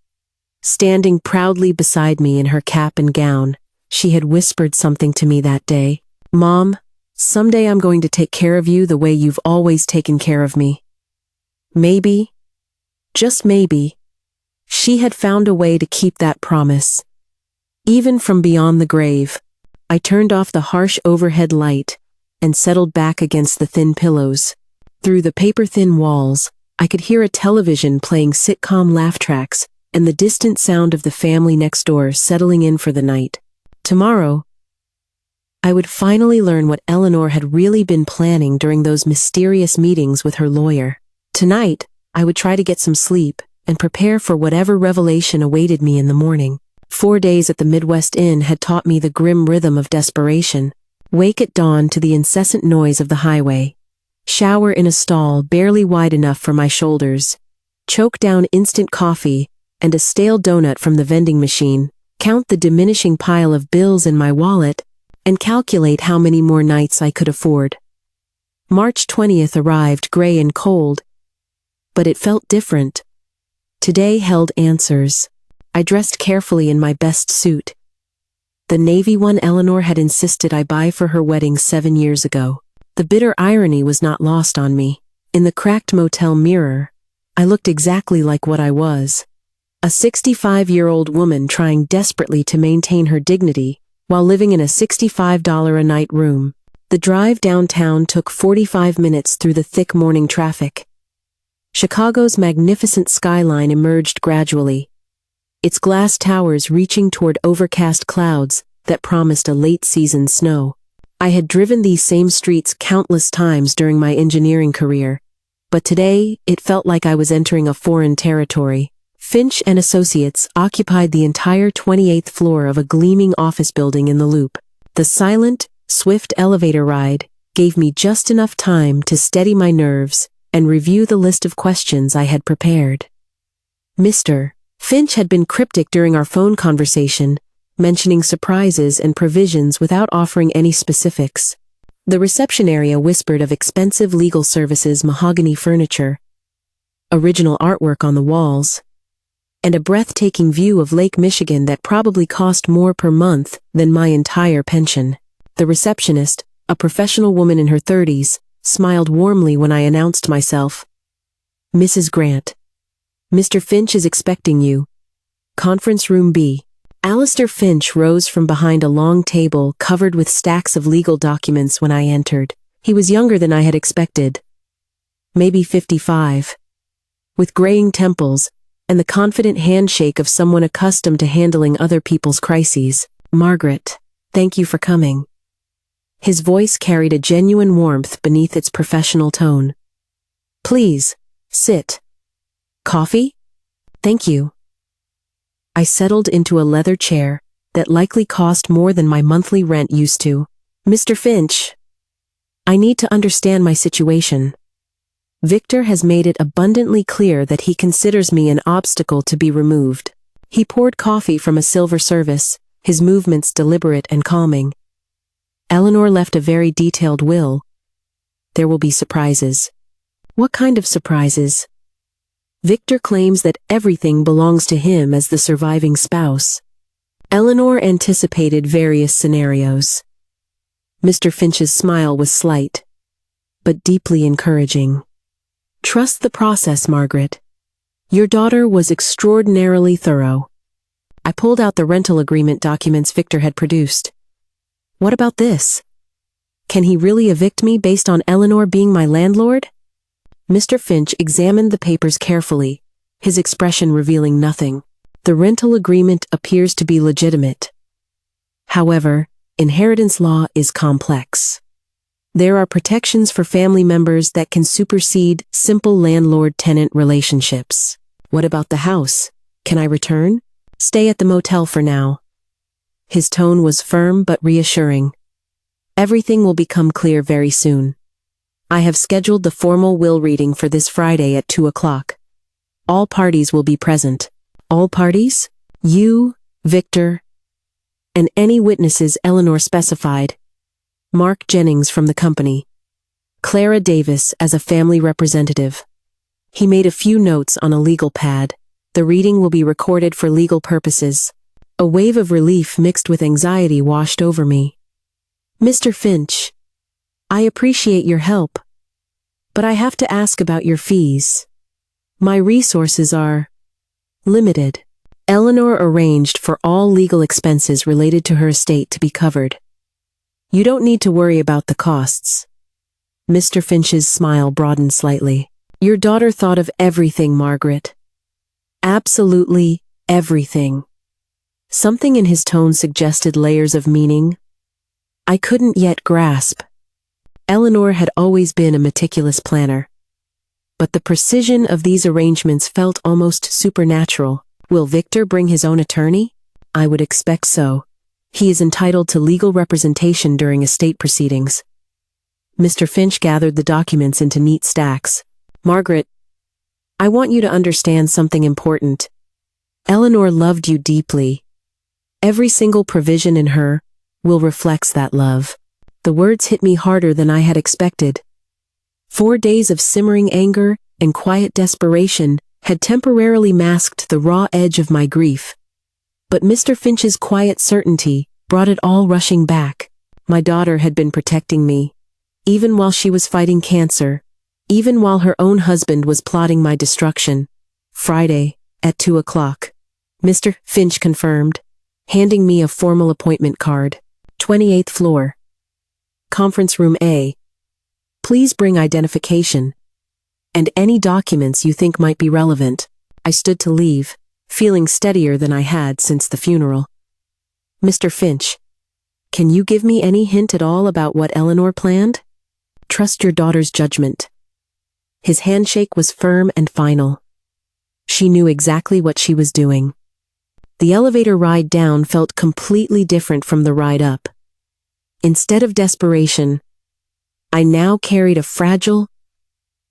Standing proudly beside me in her cap and gown, she had whispered something to me that day. "Mom, someday I'm going to take care of you the way you've always taken care of me." Maybe, just maybe, she had found a way to keep that promise. Even from beyond the grave, I turned off the harsh overhead light and settled back against the thin pillows. Through the paper-thin walls, I could hear a television playing sitcom laugh tracks and the distant sound of the family next door settling in for the night. Tomorrow, I would finally learn what Eleanor had really been planning during those mysterious meetings with her lawyer. Tonight, I would try to get some sleep and prepare for whatever revelation awaited me in the morning. 4 days at the Midwest Inn had taught me the grim rhythm of desperation. Wake at dawn to the incessant noise of the highway. Shower in a stall barely wide enough for my shoulders. Choke down instant coffee and a stale donut from the vending machine. Count the diminishing pile of bills in my wallet and calculate how many more nights I could afford. March 20th arrived gray and cold, but it felt different. Today held answers. I dressed carefully in my best suit, the navy one Eleanor had insisted I buy for her wedding 7 years ago. The bitter irony was not lost on me. In the cracked motel mirror, I looked exactly like what I was. A 65-year-old woman trying desperately to maintain her dignity while living in a $65 a night room. The drive downtown took 45 minutes through the thick morning traffic. Chicago's magnificent skyline emerged gradually, its glass towers reaching toward overcast clouds that promised a late-season snow. I had driven these same streets countless times during my engineering career, but today it felt like I was entering a foreign territory. Finch and Associates occupied the entire 28th floor of a gleaming office building in the Loop. The silent, swift elevator ride gave me just enough time to steady my nerves and review the list of questions I had prepared. Mr. Finch had been cryptic during our phone conversation, mentioning surprises and provisions without offering any specifics. The reception area whispered of expensive legal services, mahogany furniture, original artwork on the walls, and a breathtaking view of Lake Michigan that probably cost more per month than my entire pension. The receptionist, a professional woman in her 30s, smiled warmly when I announced myself. Mrs. Grant, Mr. Finch is expecting you. Conference room B. Alistair Finch rose from behind a long table covered with stacks of legal documents when I entered. He was younger than I had expected. Maybe 55. With graying temples and the confident handshake of someone accustomed to handling other people's crises. Margaret, thank you for coming. His voice carried a genuine warmth beneath its professional tone. Please, sit. Coffee? Thank you. I settled into a leather chair that likely cost more than my monthly rent used to. Mr. Finch, I need to understand my situation. Victor has made it abundantly clear that he considers me an obstacle to be removed. He poured coffee from a silver service, his movements deliberate and calming. Eleanor left a very detailed will. There will be surprises. What kind of surprises? Victor claims that everything belongs to him as the surviving spouse. Eleanor anticipated various scenarios. Mr. Finch's smile was slight, but deeply encouraging. Trust the process, Margaret. Your daughter was extraordinarily thorough. I pulled out the rental agreement documents Victor had produced. What about this? Can he really evict me based on Eleanor being my landlord? Mr. Finch examined the papers carefully, his expression revealing nothing. The rental agreement appears to be legitimate. However, inheritance law is complex. There are protections for family members that can supersede simple landlord-tenant relationships. What about the house? Can I return? Stay at the motel for now. His tone was firm but reassuring. Everything will become clear very soon. I have scheduled the formal will reading for this Friday at 2 o'clock. All parties will be present. All parties? You, Victor, and any witnesses Eleanor specified. Mark Jennings from the company. Clara Davis as a family representative. He made a few notes on a legal pad. The reading will be recorded for legal purposes. A wave of relief mixed with anxiety washed over me. Mr. Finch, I appreciate your help, but I have to ask about your fees. My resources are limited. Eleanor arranged for all legal expenses related to her estate to be covered. You don't need to worry about the costs. Mr. Finch's smile broadened slightly. Your daughter thought of everything, Margaret. Absolutely everything. Something in his tone suggested layers of meaning I couldn't yet grasp. Eleanor had always been a meticulous planner, but the precision of these arrangements felt almost supernatural. Will Victor bring his own attorney? I would expect so. He is entitled to legal representation during estate proceedings. Mr. Finch gathered the documents into neat stacks. Margaret, I want you to understand something important. Eleanor loved you deeply. Every single provision in her will reflects that love. The words hit me harder than I had expected. 4 days of simmering anger and quiet desperation had temporarily masked the raw edge of my grief. But Mr. Finch's quiet certainty brought it all rushing back. My daughter had been protecting me, even while she was fighting cancer, even while her own husband was plotting my destruction. Friday, at 2 o'clock. Mr. Finch confirmed, handing me a formal appointment card. 28th floor. Conference room A. Please bring identification and any documents you think might be relevant. I stood to leave, feeling steadier than I had since the funeral. Mr. Finch, can you give me any hint at all about what Eleanor planned? Trust your daughter's judgment. His handshake was firm and final. She knew exactly what she was doing. The elevator ride down felt completely different from the ride up. Instead of desperation, I now carried a fragile,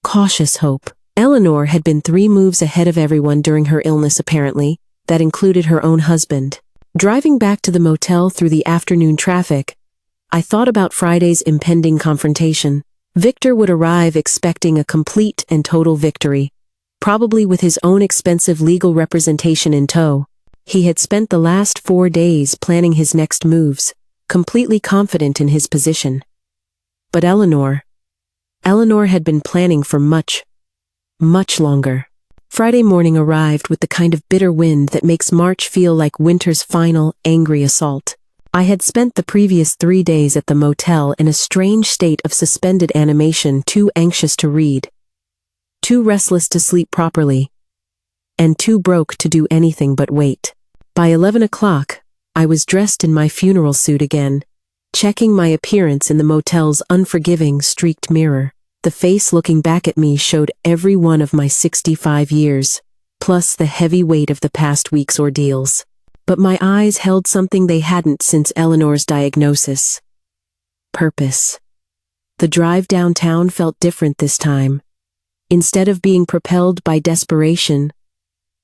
cautious hope. Eleanor had been 3 moves ahead of everyone during her illness apparently, that included her own husband. Driving back to the motel through the afternoon traffic, I thought about Friday's impending confrontation. Victor would arrive expecting a complete and total victory, probably with his own expensive legal representation in tow. He had spent the last 4 days planning his next moves, completely confident in his position. But Eleanor had been planning for much longer. Friday morning arrived with the kind of bitter wind that makes March feel like winter's final, angry assault. I had spent the previous 3 days at the motel in a strange state of suspended animation, too anxious to read, too restless to sleep properly, and too broke to do anything but wait. By 11 o'clock, I was dressed in my funeral suit again, checking my appearance in the motel's unforgiving, streaked mirror. The face looking back at me showed every one of my 65 years, plus the heavy weight of the past week's ordeals. But my eyes held something they hadn't since Eleanor's diagnosis. Purpose. The drive downtown felt different this time. Instead of being propelled by desperation,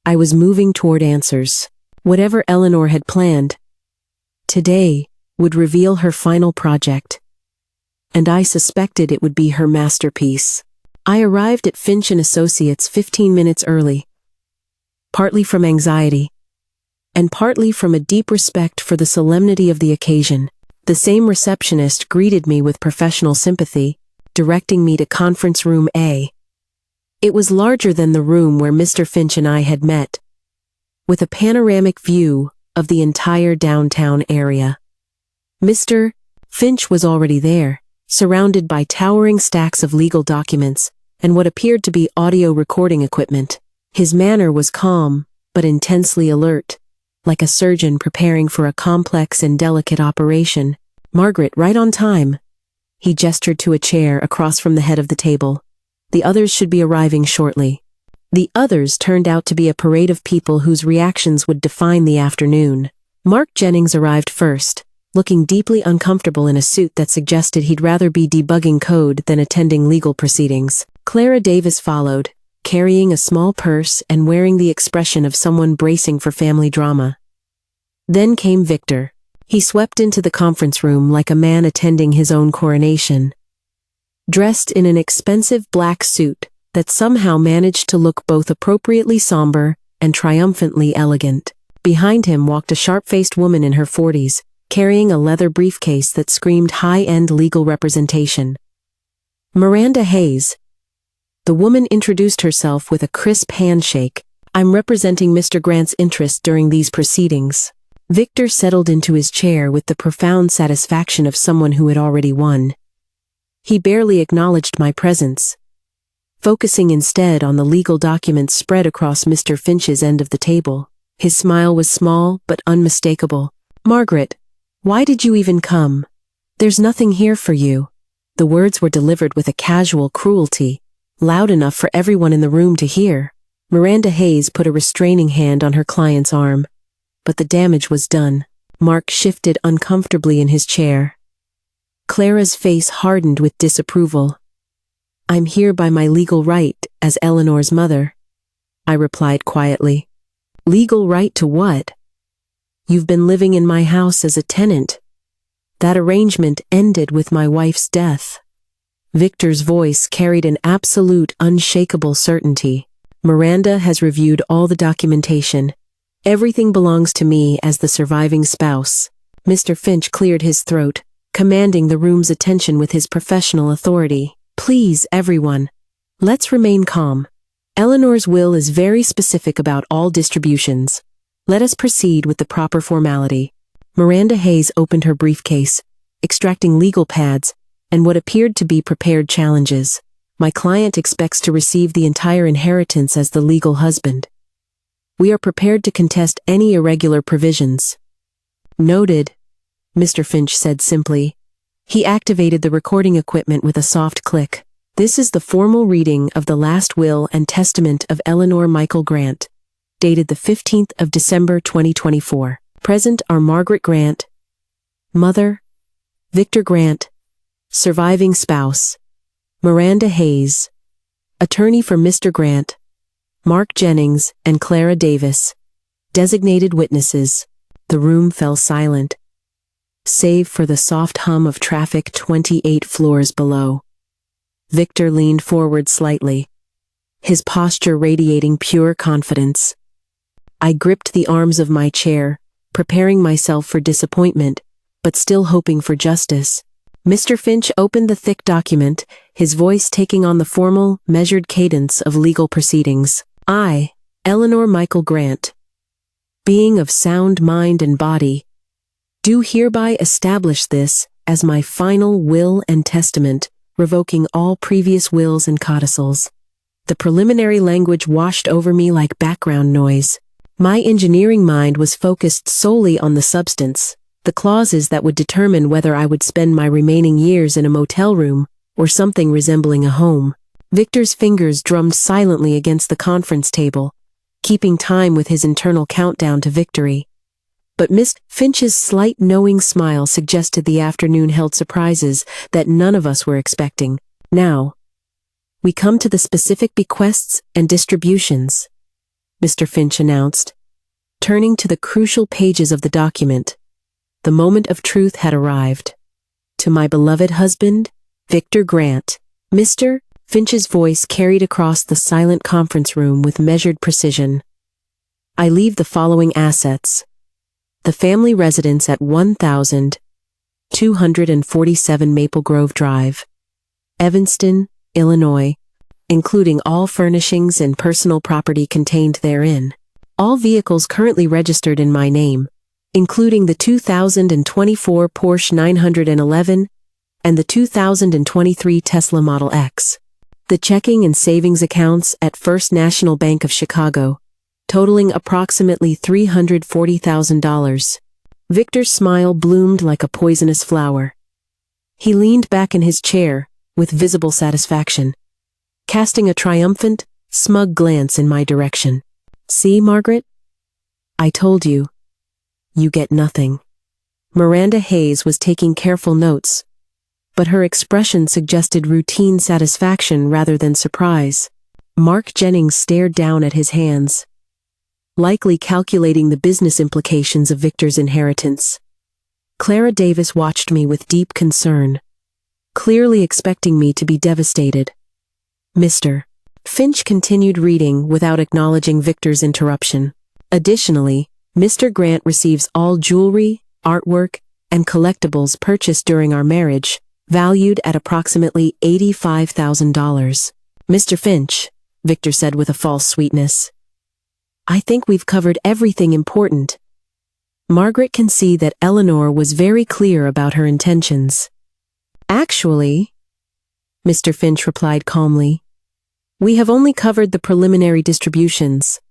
I was moving toward answers. Whatever Eleanor had planned, today would reveal her final project. And I suspected it would be her masterpiece. I arrived at Finch & Associates 15 minutes early, partly from anxiety, and partly from a deep respect for the solemnity of the occasion. The same receptionist greeted me with professional sympathy, directing me to Conference Room A. It was larger than the room where Mr. Finch and I had met, with a panoramic view of the entire downtown area. Mr. Finch was already there, surrounded by towering stacks of legal documents and what appeared to be audio recording equipment. His manner was calm, but intensely alert, like a surgeon preparing for a complex and delicate operation. "Margaret, right on time." He gestured to a chair across from the head of the table. "The others should be arriving shortly." The others turned out to be a parade of people whose reactions would define the afternoon. Mark Jennings arrived first, looking deeply uncomfortable in a suit that suggested he'd rather be debugging code than attending legal proceedings. Clara Davis followed, carrying a small purse and wearing the expression of someone bracing for family drama. Then came Victor. He swept into the conference room like a man attending his own coronation. Dressed in an expensive black suit that somehow managed to look both appropriately somber and triumphantly elegant. Behind him walked a sharp-faced woman in her 40s, carrying a leather briefcase that screamed high-end legal representation. Miranda Hayes. The woman introduced herself with a crisp handshake. "I'm representing Mr. Grant's interest during these proceedings." Victor settled into his chair with the profound satisfaction of someone who had already won. He barely acknowledged my presence, focusing instead on the legal documents spread across Mr. Finch's end of the table. His smile was small but unmistakable. "Margaret, why did you even come? There's nothing here for you." The words were delivered with a casual cruelty, loud enough for everyone in the room to hear. Miranda Hayes put a restraining hand on her client's arm, but the damage was done. Mark shifted uncomfortably in his chair. Clara's face hardened with disapproval. "I'm here by my legal right as Eleanor's mother," I replied quietly. "Legal right to what? You've been living in my house as a tenant. That arrangement ended with my wife's death." Victor's voice carried an absolute, unshakable certainty. "Miranda has reviewed all the documentation. Everything belongs to me as the surviving spouse." Mr. Finch cleared his throat, commanding the room's attention with his professional authority. "Please, everyone, let's remain calm. Eleanor's will is very specific about all distributions. Let us proceed with the proper formality." Miranda Hayes opened her briefcase, extracting legal pads and what appeared to be prepared challenges. "My client expects to receive the entire inheritance as the legal husband. We are prepared to contest any irregular provisions." "Noted," Mr. Finch said simply. He activated the recording equipment with a soft click. This is the formal reading of the last will and testament of Eleanor Michael Grant, dated the 15th of December 2024. Present are Margaret Grant, mother, Victor Grant, surviving spouse, Miranda Hayes, attorney for Mr. Grant, Mark Jennings, and Clara Davis, designated witnesses. The room fell silent, save for the soft hum of traffic 28 floors below. Victor leaned forward slightly, his posture radiating pure confidence. I gripped the arms of my chair, preparing myself for disappointment, but still hoping for justice. Mr. Finch opened the thick document, his voice taking on the formal, measured cadence of legal proceedings. I, Eleanor Michael Grant, being of sound mind and body, do hereby establish this as my final will and testament, revoking all previous wills and codicils. The preliminary language washed over me like background noise. My engineering mind was focused solely on the substance, the clauses that would determine whether I would spend my remaining years in a motel room or something resembling a home. Victor's fingers drummed silently against the conference table, keeping time with his internal countdown to victory. But Miss Finch's slight knowing smile suggested the afternoon held surprises that none of us were expecting. Now, we come to the specific bequests and distributions, Mr. Finch announced, turning to the crucial pages of the document. The moment of truth had arrived. To my beloved husband, Victor Grant. Mr. Finch's voice carried across the silent conference room with measured precision. I leave the following assets. The family residence at 1247 Maple Grove Drive, Evanston, Illinois, including all furnishings and personal property contained therein. All vehicles currently registered in my name, including the 2024 Porsche 911 and the 2023 Tesla Model X. The checking and savings accounts at First National Bank of Chicago, totaling approximately $340,000. Victor's smile bloomed like a poisonous flower. He leaned back in his chair with visible satisfaction, casting a triumphant, smug glance in my direction. See, Margaret? I told you. You get nothing. Miranda Hayes was taking careful notes, but her expression suggested routine satisfaction rather than surprise. Mark Jennings stared down at his hands, likely calculating the business implications of Victor's inheritance. Clara Davis watched me with deep concern, clearly expecting me to be devastated. Mr. Finch continued reading without acknowledging Victor's interruption. Additionally, Mr. Grant receives all jewelry, artwork, and collectibles purchased during our marriage, valued at approximately $85,000. Mr. Finch, Victor said with a false sweetness, I think we've covered everything important. Margaret can see that Eleanor was very clear about her intentions. Actually, Mr. Finch replied calmly, we have only covered the preliminary distributions.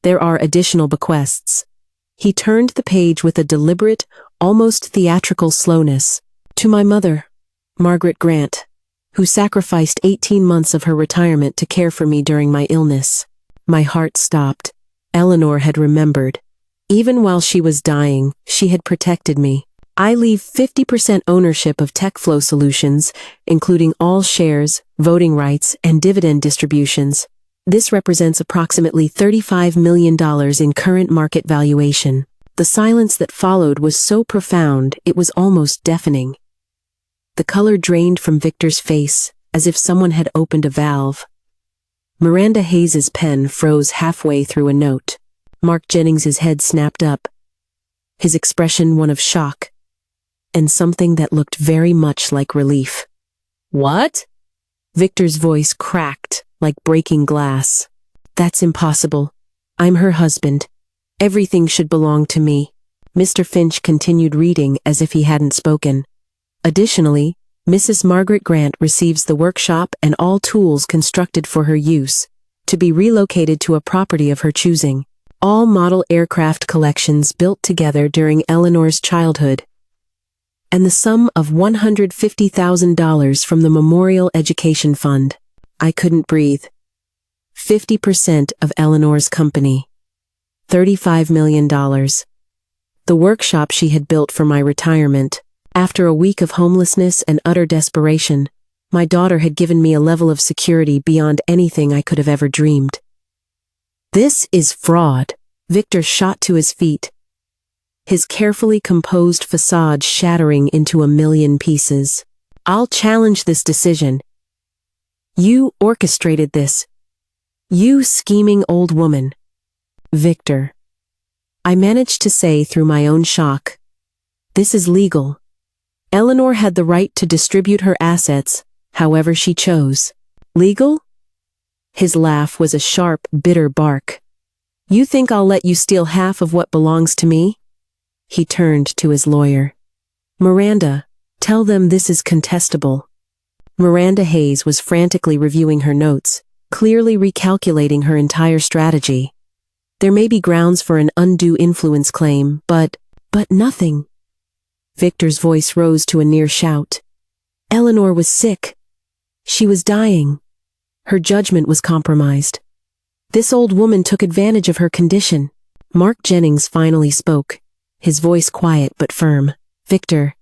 There are additional bequests. He turned the page with a deliberate, almost theatrical slowness. To my mother, Margaret Grant, who sacrificed 18 months of her retirement to care for me during my illness. My heart stopped. Eleanor had remembered. Even while she was dying, she had protected me. I leave 50% ownership of TechFlow Solutions, including all shares, voting rights, and dividend distributions. This represents approximately $35 million in current market valuation. The silence that followed was so profound it was almost deafening. The color drained from Victor's face, as if someone had opened a valve. Miranda Hayes's pen froze halfway through a note. Mark Jennings's head snapped up, his expression one of shock, and something that looked very much like relief. What? Victor's voice cracked like breaking glass. That's impossible. I'm her husband. Everything should belong to me. Mr. Finch continued reading as if he hadn't spoken. Additionally, Mrs. Margaret Grant receives the workshop and all tools constructed for her use, to be relocated to a property of her choosing. All model aircraft collections built together during Eleanor's childhood. and the sum of $150,000 from the Memorial Education Fund. I couldn't breathe. 50% of Eleanor's company. $35 million. The workshop she had built for my retirement. After a week of homelessness and utter desperation, my daughter had given me a level of security beyond anything I could have ever dreamed. This is fraud. Victor shot to his feet, his carefully composed facade shattering into a million pieces. I'll challenge this decision. You orchestrated this. You scheming old woman. Victor. I managed to say through my own shock, this is legal. Eleanor had the right to distribute her assets however she chose. Legal? His laugh was a sharp, bitter bark. You think I'll let you steal half of what belongs to me? He turned to his lawyer. Miranda, tell them this is contestable. Miranda Hayes was frantically reviewing her notes, clearly recalculating her entire strategy. There may be grounds for an undue influence claim, but nothing. Victor's voice rose to a near shout. Eleanor was sick. She was dying. Her judgment was compromised. This old woman took advantage of her condition. Mark Jennings finally spoke, his voice quiet but firm. Victor,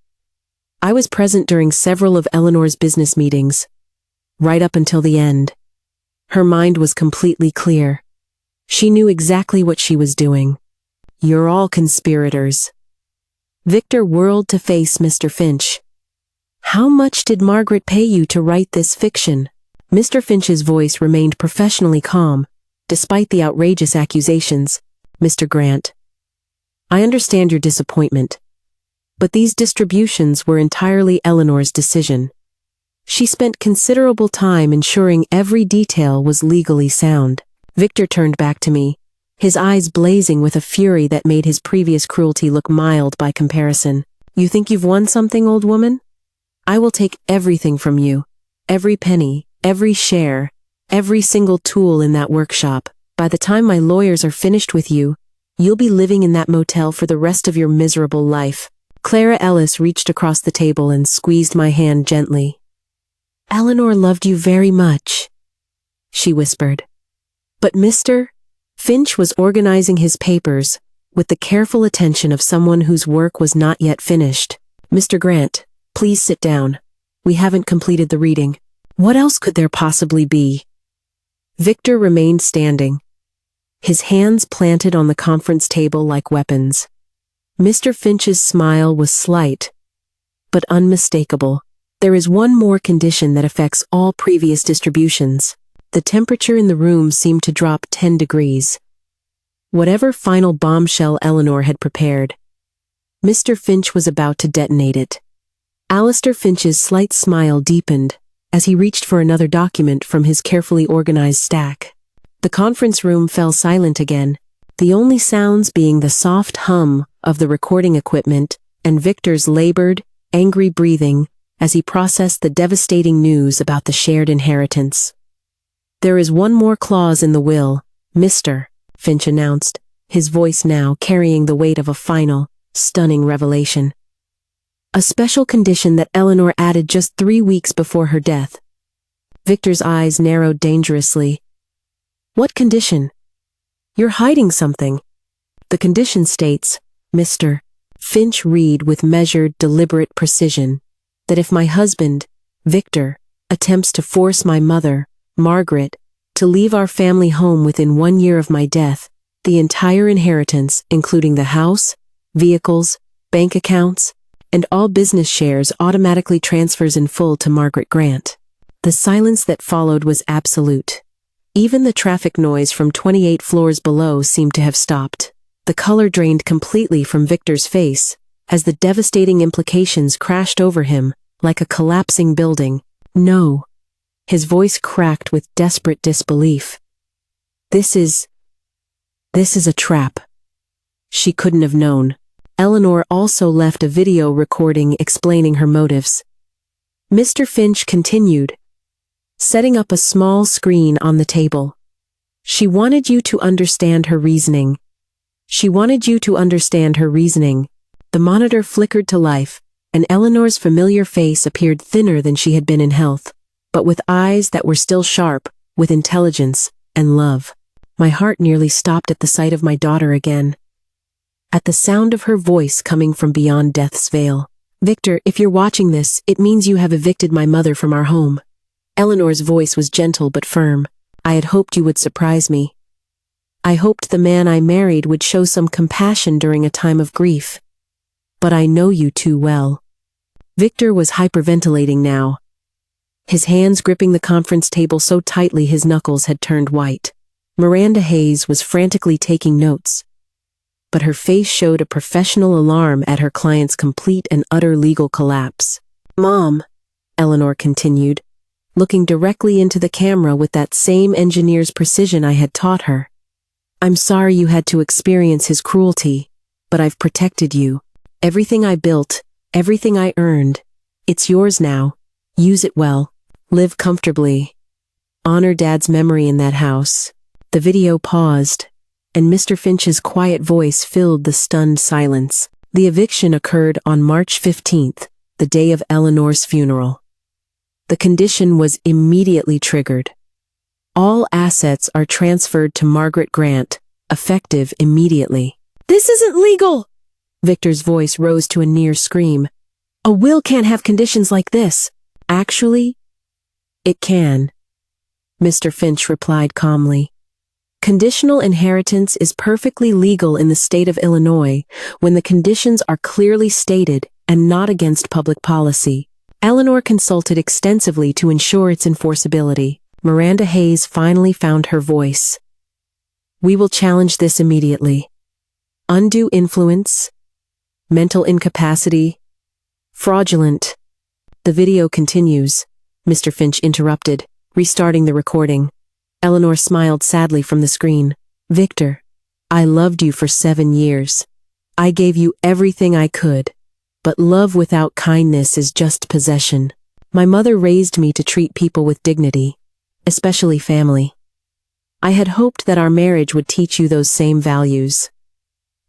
I was present during several of Eleanor's business meetings, right up until the end. Her mind was completely clear. She knew exactly what she was doing. You're all conspirators. Victor whirled to face Mr. Finch. How much did Margaret pay you to write this fiction? Mr. Finch's voice remained professionally calm, despite the outrageous accusations. Mr. Grant, I understand your disappointment, but these distributions were entirely Eleanor's decision. She spent considerable time ensuring every detail was legally sound. Victor turned back to me, his eyes blazing with a fury that made his previous cruelty look mild by comparison. You think you've won something, old woman? I will take everything from you. Every penny, every share, every single tool in that workshop. By the time my lawyers are finished with you, you'll be living in that motel for the rest of your miserable life. Clara Ellis reached across the table and squeezed my hand gently. Eleanor loved you very much, she whispered. But Mr. Finch was organizing his papers with the careful attention of someone whose work was not yet finished. Mr. Grant, please sit down. We haven't completed the reading. What else could there possibly be? Victor remained standing, his hands planted on the conference table like weapons. Mr. Finch's smile was slight, but unmistakable. There is one more condition that affects all previous distributions. The temperature in the room seemed to drop 10 degrees. Whatever final bombshell Eleanor had prepared, Mr. Finch was about to detonate it. Alistair Finch's slight smile deepened as he reached for another document from his carefully organized stack. The conference room fell silent again, the only sounds being the soft hum of the recording equipment and Victor's labored, angry breathing as he processed the devastating news about the shared inheritance. There is one more clause in the will, Mr. Finch announced, his voice now carrying the weight of a final, stunning revelation. A special condition that Eleanor added just 3 weeks before her death. Victor's eyes narrowed dangerously. What condition? You're hiding something. The condition states, Mr. Finch read with measured, deliberate precision, that if my husband, Victor, attempts to force my mother, Margaret, to leave our family home within 1 year of my death, the entire inheritance, including the house, vehicles, bank accounts, and all business shares automatically transfers in full to Margaret Grant. The silence that followed was absolute. Even the traffic noise from 28 floors below seemed to have stopped. The color drained completely from Victor's face as the devastating implications crashed over him like a collapsing building. No. His voice cracked with desperate disbelief. This is a trap. She couldn't have known. Eleanor also left a video recording explaining her motives. Mr. Finch continued, setting up a small screen on the table. She wanted you to understand her reasoning. The monitor flickered to life, and Eleanor's familiar face appeared thinner than she had been in health, but with eyes that were still sharp, with intelligence and love. My heart nearly stopped at the sight of my daughter again, at the sound of her voice coming from beyond death's veil. "Victor, if you're watching this, it means you have evicted my mother from our home." Eleanor's voice was gentle but firm. "I had hoped you would surprise me. I hoped the man I married would show some compassion during a time of grief. But I know you too well." Victor was hyperventilating now, his hands gripping the conference table so tightly his knuckles had turned white. Miranda Hayes was frantically taking notes, but her face showed a professional alarm at her client's complete and utter legal collapse. "Mom," Eleanor continued, looking directly into the camera with that same engineer's precision I had taught her. "I'm sorry you had to experience his cruelty, but I've protected you. Everything I built, everything I earned, it's yours now. Use it well. Live comfortably. Honor Dad's memory in that house." The video paused, and Mr. Finch's quiet voice filled the stunned silence. The eviction occurred on March 15th, the day of Eleanor's funeral. The condition was immediately triggered. "All assets are transferred to Margaret Grant, effective immediately." "This isn't legal!" Victor's voice rose to a near scream. "A will can't have conditions like this." "Actually, it can," Mr. Finch replied calmly. "Conditional inheritance is perfectly legal in the state of Illinois when the conditions are clearly stated and not against public policy." Eleanor consulted extensively to ensure its enforceability. Miranda Hayes finally found her voice. "We will challenge this immediately. Undue influence, mental incapacity, fraudulent." "The video continues," Mr. Finch interrupted, restarting the recording. Eleanor smiled sadly from the screen. "Victor, I loved you for 7 years. I gave you everything I could, but love without kindness is just possession. My mother raised me to treat people with dignity, especially family. I had hoped that our marriage would teach you those same values."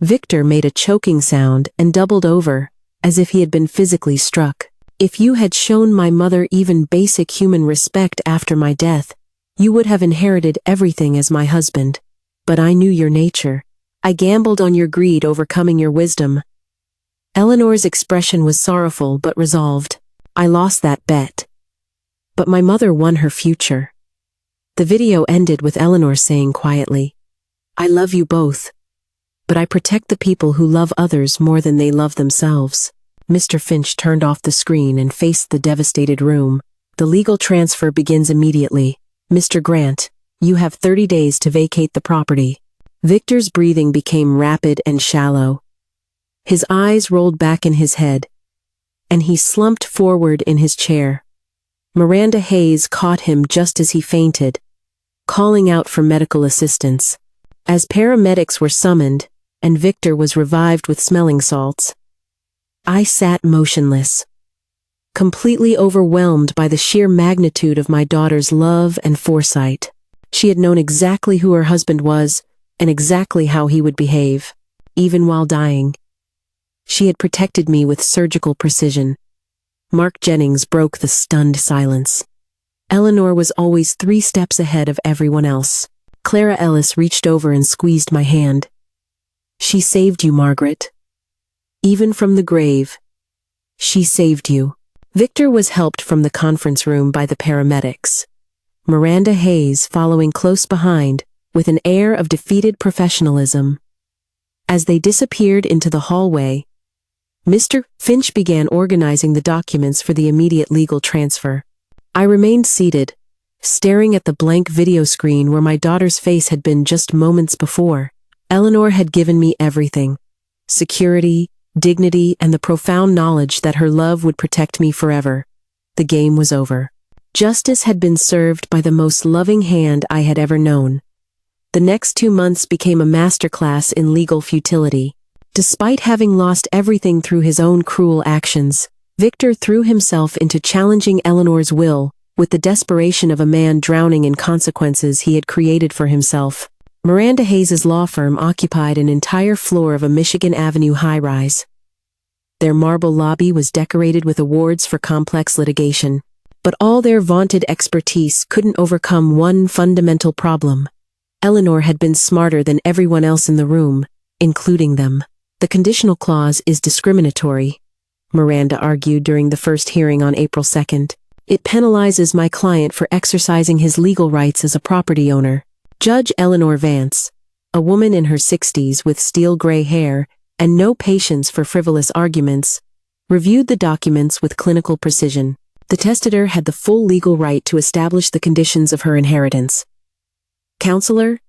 Victor made a choking sound and doubled over, as if he had been physically struck. "If you had shown my mother even basic human respect after my death, you would have inherited everything as my husband. But I knew your nature. I gambled on your greed overcoming your wisdom." Eleanor's expression was sorrowful but resolved. "I lost that bet. But my mother won her future." The video ended with Eleanor saying quietly, "I love you both, but I protect the people who love others more than they love themselves." Mr. Finch turned off the screen and faced the devastated room. "The legal transfer begins immediately. Mr. Grant, you have 30 days to vacate the property." Victor's breathing became rapid and shallow. His eyes rolled back in his head, and he slumped forward in his chair. Miranda Hayes caught him just as he fainted, calling out for medical assistance. As paramedics were summoned, and Victor was revived with smelling salts, I sat motionless, completely overwhelmed by the sheer magnitude of my daughter's love and foresight. She had known exactly who her husband was and exactly how he would behave, even while dying. She had protected me with surgical precision. Mark Jennings broke the stunned silence. Eleanor was always 3 steps ahead of everyone else. Clara Ellis reached over and squeezed my hand. "She saved you, Margaret. Even from the grave, she saved you." Victor was helped from the conference room by the paramedics, Miranda Hayes following close behind with an air of defeated professionalism. As they disappeared into the hallway, Mr. Finch began organizing the documents for the immediate legal transfer. I remained seated, staring at the blank video screen where my daughter's face had been just moments before. Eleanor had given me everything: security, dignity, and the profound knowledge that her love would protect me forever. The game was over. Justice had been served by the most loving hand I had ever known. The next 2 months became a masterclass in legal futility. Despite having lost everything through his own cruel actions, Victor threw himself into challenging Eleanor's will with the desperation of a man drowning in consequences he had created for himself. Miranda Hayes' law firm occupied an entire floor of a Michigan Avenue high-rise. Their marble lobby was decorated with awards for complex litigation. But all their vaunted expertise couldn't overcome one fundamental problem. Eleanor had been smarter than everyone else in the room, including them. The conditional clause is discriminatory, Miranda argued during the first hearing on April 2nd. It penalizes my client for exercising his legal rights as a property owner. Judge Eleanor Vance, a woman in her 60s with steel gray hair and no patience for frivolous arguments, reviewed the documents with clinical precision. The testator had the full legal right to establish the conditions of her inheritance. Counselor,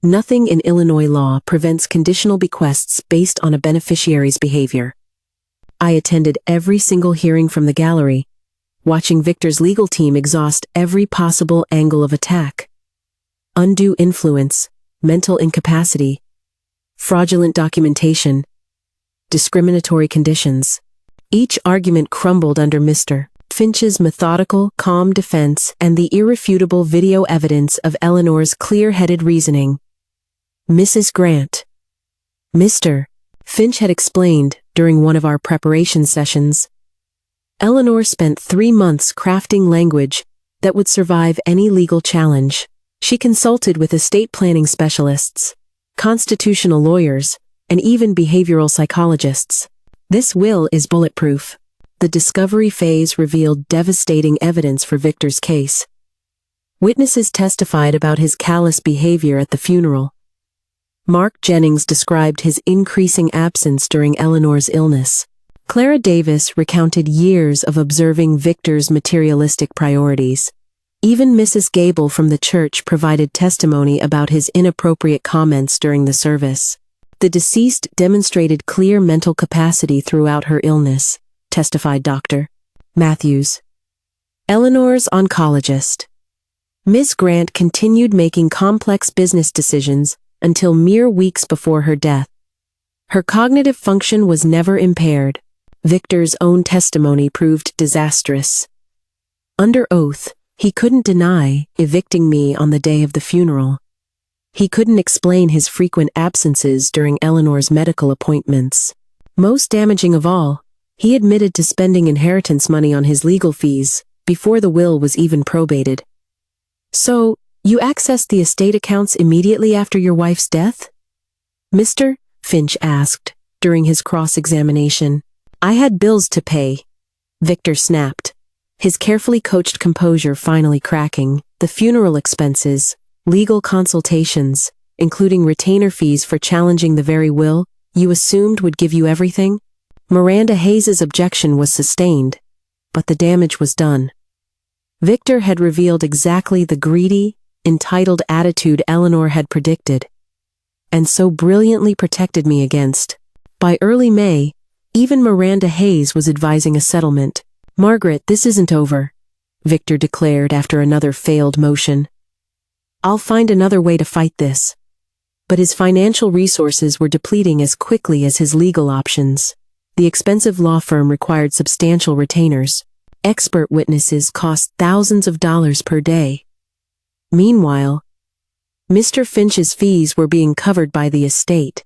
nothing in Illinois law prevents conditional bequests based on a beneficiary's behavior. I attended every single hearing from the gallery, watching Victor's legal team exhaust every possible angle of attack. Undue influence, mental incapacity, fraudulent documentation, discriminatory conditions. Each argument crumbled under Mr. Finch's methodical, calm defense and the irrefutable video evidence of Eleanor's clear-headed reasoning. Mrs. Grant. Mr. Finch had explained during one of our preparation sessions. Eleanor spent 3 months crafting language that would survive any legal challenge. She consulted with estate planning specialists, constitutional lawyers, and even behavioral psychologists. This will is bulletproof. The discovery phase revealed devastating evidence for Victor's case. Witnesses testified about his callous behavior at the funeral. Mark Jennings described his increasing absence during Eleanor's illness. Clara Davis recounted years of observing Victor's materialistic priorities. Even Mrs. Gable from the church provided testimony about his inappropriate comments during the service. The deceased demonstrated clear mental capacity throughout her illness, testified Dr. Matthews, Eleanor's oncologist. Ms. Grant continued making complex business decisions until mere weeks before her death. Her cognitive function was never impaired. Victor's own testimony proved disastrous. Under oath, he couldn't deny evicting me on the day of the funeral. He couldn't explain his frequent absences during Eleanor's medical appointments. Most damaging of all, he admitted to spending inheritance money on his legal fees before the will was even probated. So, you accessed the estate accounts immediately after your wife's death? Mr. Finch asked during his cross-examination. I had bills to pay, Victor snapped, his carefully coached composure finally cracking. The funeral expenses, legal consultations, including retainer fees for challenging the very will you assumed would give you everything? Miranda Hayes's objection was sustained, but the damage was done. Victor had revealed exactly the greedy, entitled attitude Eleanor had predicted, and so brilliantly protected me against. By early May, even Miranda Hayes was advising a settlement. Margaret, this isn't over, Victor declared after another failed motion. I'll find another way to fight this. But his financial resources were depleting as quickly as his legal options. The expensive law firm required substantial retainers. Expert witnesses cost thousands of dollars per day. Meanwhile, Mr. Finch's fees were being covered by the estate,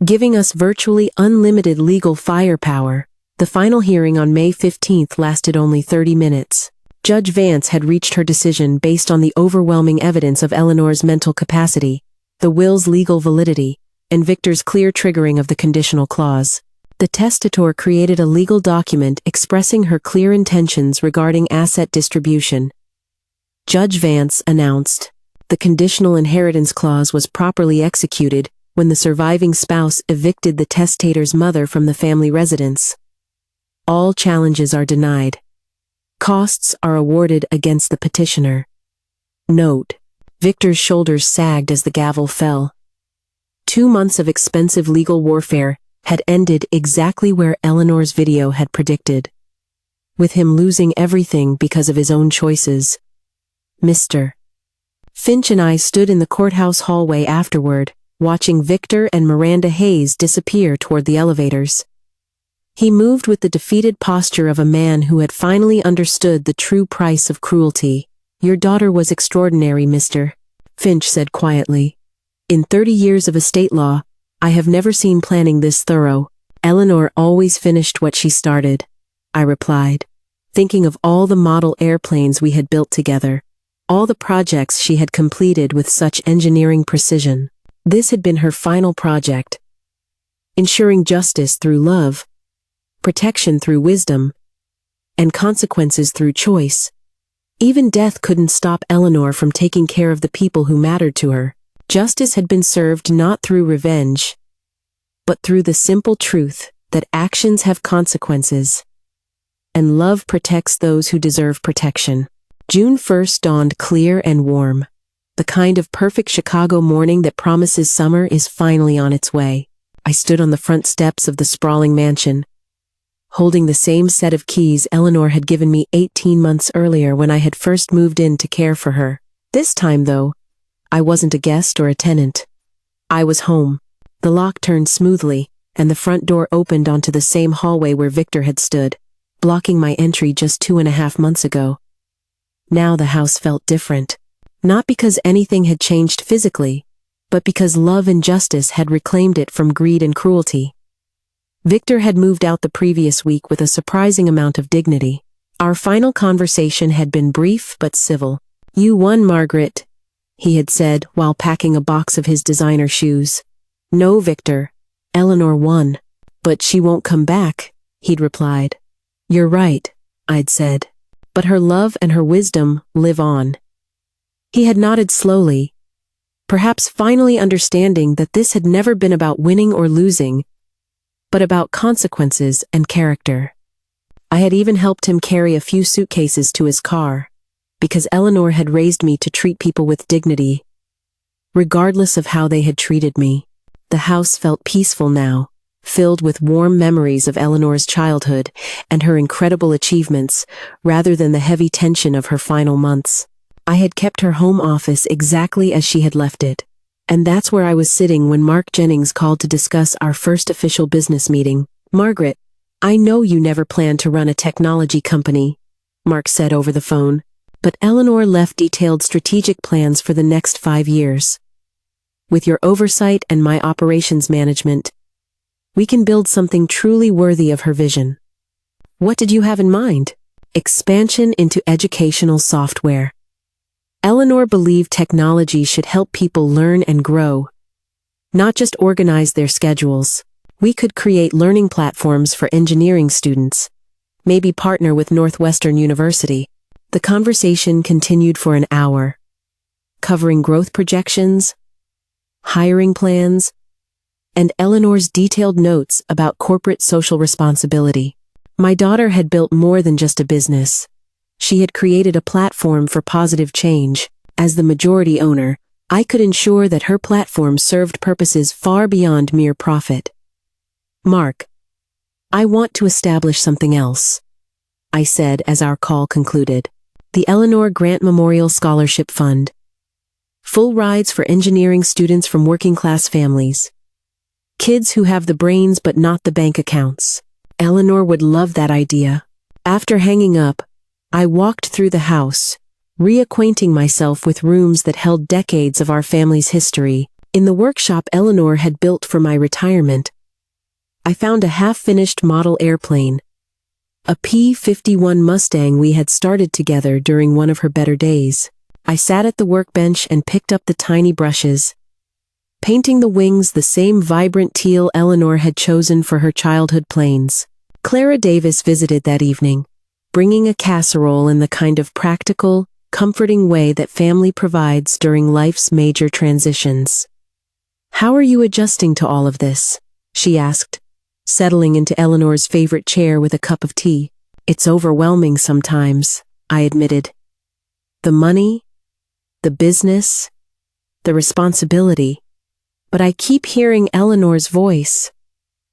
giving us virtually unlimited legal firepower. The final hearing on May 15th lasted only 30 minutes. Judge Vance had reached her decision based on the overwhelming evidence of Eleanor's mental capacity, the will's legal validity, and Victor's clear triggering of the conditional clause. The testator created a legal document expressing her clear intentions regarding asset distribution. Judge Vance announced, the conditional inheritance clause was properly executed when the surviving spouse evicted the testator's mother from the family residence. All challenges are denied. Costs are awarded against the petitioner. Note: Victor's shoulders sagged as the gavel fell. 2 months of expensive legal warfare had ended exactly where Eleanor's video had predicted, with him losing everything because of his own choices. Mr. Finch and I stood in the courthouse hallway afterward, watching Victor and Miranda Hayes disappear toward the elevators. He moved with the defeated posture of a man who had finally understood the true price of cruelty. Your daughter was extraordinary, Mr. Finch said quietly. In 30 years of estate law, I have never seen planning this thorough. Eleanor always finished what she started, I replied, thinking of all the model airplanes we had built together, all the projects she had completed with such engineering precision. This had been her final project, ensuring justice through love, protection through wisdom, and consequences through choice. Even death couldn't stop Eleanor from taking care of the people who mattered to her. Justice had been served not through revenge, but through the simple truth that actions have consequences, and love protects those who deserve protection. June 1st dawned clear and warm. The kind of perfect Chicago morning that promises summer is finally on its way. I stood on the front steps of the sprawling mansion, holding the same set of keys Eleanor had given me 18 months earlier when I had first moved in to care for her. This time, though, I wasn't a guest or a tenant. I was home. The lock turned smoothly, and the front door opened onto the same hallway where Victor had stood, blocking my entry just 2.5 months ago. Now the house felt different. Not because anything had changed physically, but because love and justice had reclaimed it from greed and cruelty. Victor had moved out the previous week with a surprising amount of dignity. Our final conversation had been brief but civil. "You won, Margaret," he had said while packing a box of his designer shoes. "No, Victor. Eleanor won. But she won't come back," he'd replied. "You're right," I'd said. "But her love and her wisdom live on." He had nodded slowly, perhaps finally understanding that this had never been about winning or losing, but about consequences and character. I had even helped him carry a few suitcases to his car, because Eleanor had raised me to treat people with dignity, regardless of how they had treated me. The house felt peaceful now, filled with warm memories of Eleanor's childhood and her incredible achievements, rather than the heavy tension of her final months. I had kept her home office exactly as she had left it, and that's where I was sitting when Mark Jennings called to discuss our first official business meeting. "Margaret, I know you never planned to run a technology company," Mark said over the phone, "but Eleanor left detailed strategic plans for the next 5 years. With your oversight and my operations management, we can build something truly worthy of her vision." "What did you have in mind?" "Expansion into educational software." Eleanor believed technology should help people learn and grow, not just organize their schedules. We could create learning platforms for engineering students, maybe partner with Northwestern University. The conversation continued for an hour, covering growth projections, hiring plans, and Eleanor's detailed notes about corporate social responsibility. My daughter had built more than just a business. She had created a platform for positive change. As the majority owner, I could ensure that her platform served purposes far beyond mere profit. "Mark, I want to establish something else," I said as our call concluded. "The Eleanor Grant Memorial Scholarship Fund. Full rides for engineering students from working-class families. Kids who have the brains but not the bank accounts. Eleanor would love that idea." After hanging up, I walked through the house, reacquainting myself with rooms that held decades of our family's history. In the workshop Eleanor had built for my retirement, I found a half-finished model airplane, a P-51 Mustang we had started together during one of her better days. I sat at the workbench and picked up the tiny brushes, painting the wings the same vibrant teal Eleanor had chosen for her childhood planes. Clara Davis visited that evening, bringing a casserole in the kind of practical, comforting way that family provides during life's major transitions. "How are you adjusting to all of this?" she asked, settling into Eleanor's favorite chair with a cup of tea. "It's overwhelming sometimes," I admitted. "The money, the business, the responsibility. But I keep hearing Eleanor's voice,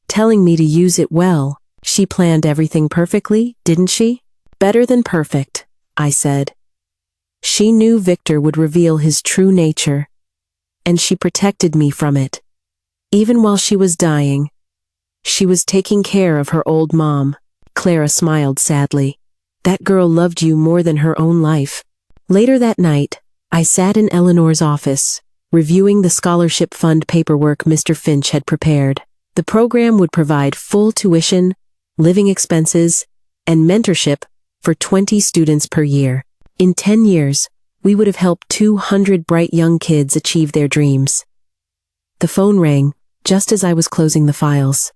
telling me to use it well." "She planned everything perfectly, didn't she?" "Better than perfect," I said. "She knew Victor would reveal his true nature, and she protected me from it. Even while she was dying, she was taking care of her old mom." Clara smiled sadly. "That girl loved you more than her own life." Later that night, I sat in Eleanor's office, reviewing the scholarship fund paperwork Mr. Finch had prepared. The program would provide full tuition, living expenses, and mentorship for 20 students per year. In 10 years, we would have helped 200 bright young kids achieve their dreams. The phone rang just as I was closing the files.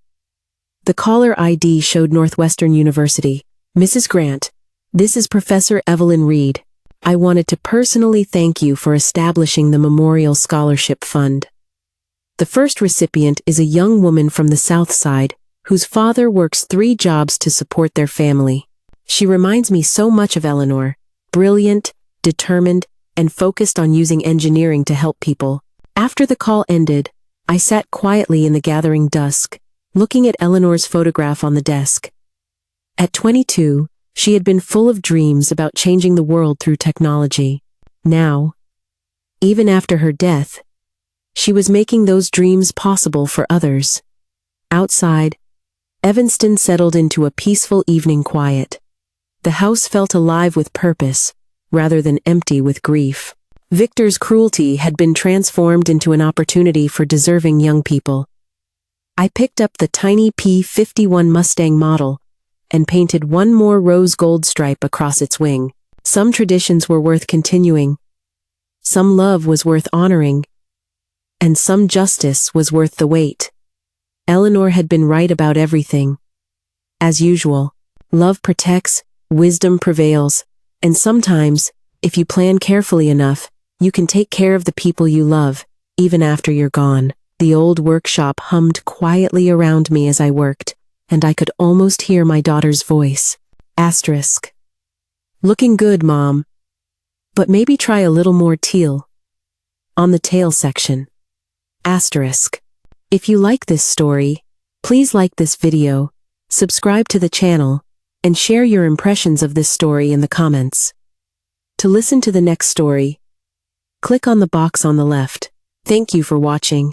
The caller ID showed Northwestern University. Mrs. Grant, this is Professor Evelyn Reed. I wanted to personally thank you for establishing the Memorial Scholarship Fund. The first recipient is a young woman from the South Side whose father works 3 jobs to support their family. She reminds me so much of Eleanor, brilliant, determined, and focused on using engineering to help people. After the call ended, I sat quietly in the gathering dusk, looking at Eleanor's photograph on the desk. At 22, she had been full of dreams about changing the world through technology. Now, even after her death, she was making those dreams possible for others. Outside, Evanston settled into a peaceful evening quiet. The house felt alive with purpose, rather than empty with grief. Victor's cruelty had been transformed into an opportunity for deserving young people. I picked up the tiny P-51 Mustang model and painted one more rose gold stripe across its wing. Some traditions were worth continuing, some love was worth honoring, and some justice was worth the wait. Eleanor had been right about everything. As usual, love protects, wisdom prevails, and sometimes, if you plan carefully enough, you can take care of the people you love, even after you're gone. The old workshop hummed quietly around me as I worked, and I could almost hear my daughter's voice. Asterisk. Looking good, Mom. But maybe try a little more teal. On the tail section. Asterisk. If you like this story, please like this video, subscribe to the channel, and share your impressions of this story in the comments. To listen to the next story, click on the box on the left. Thank you for watching.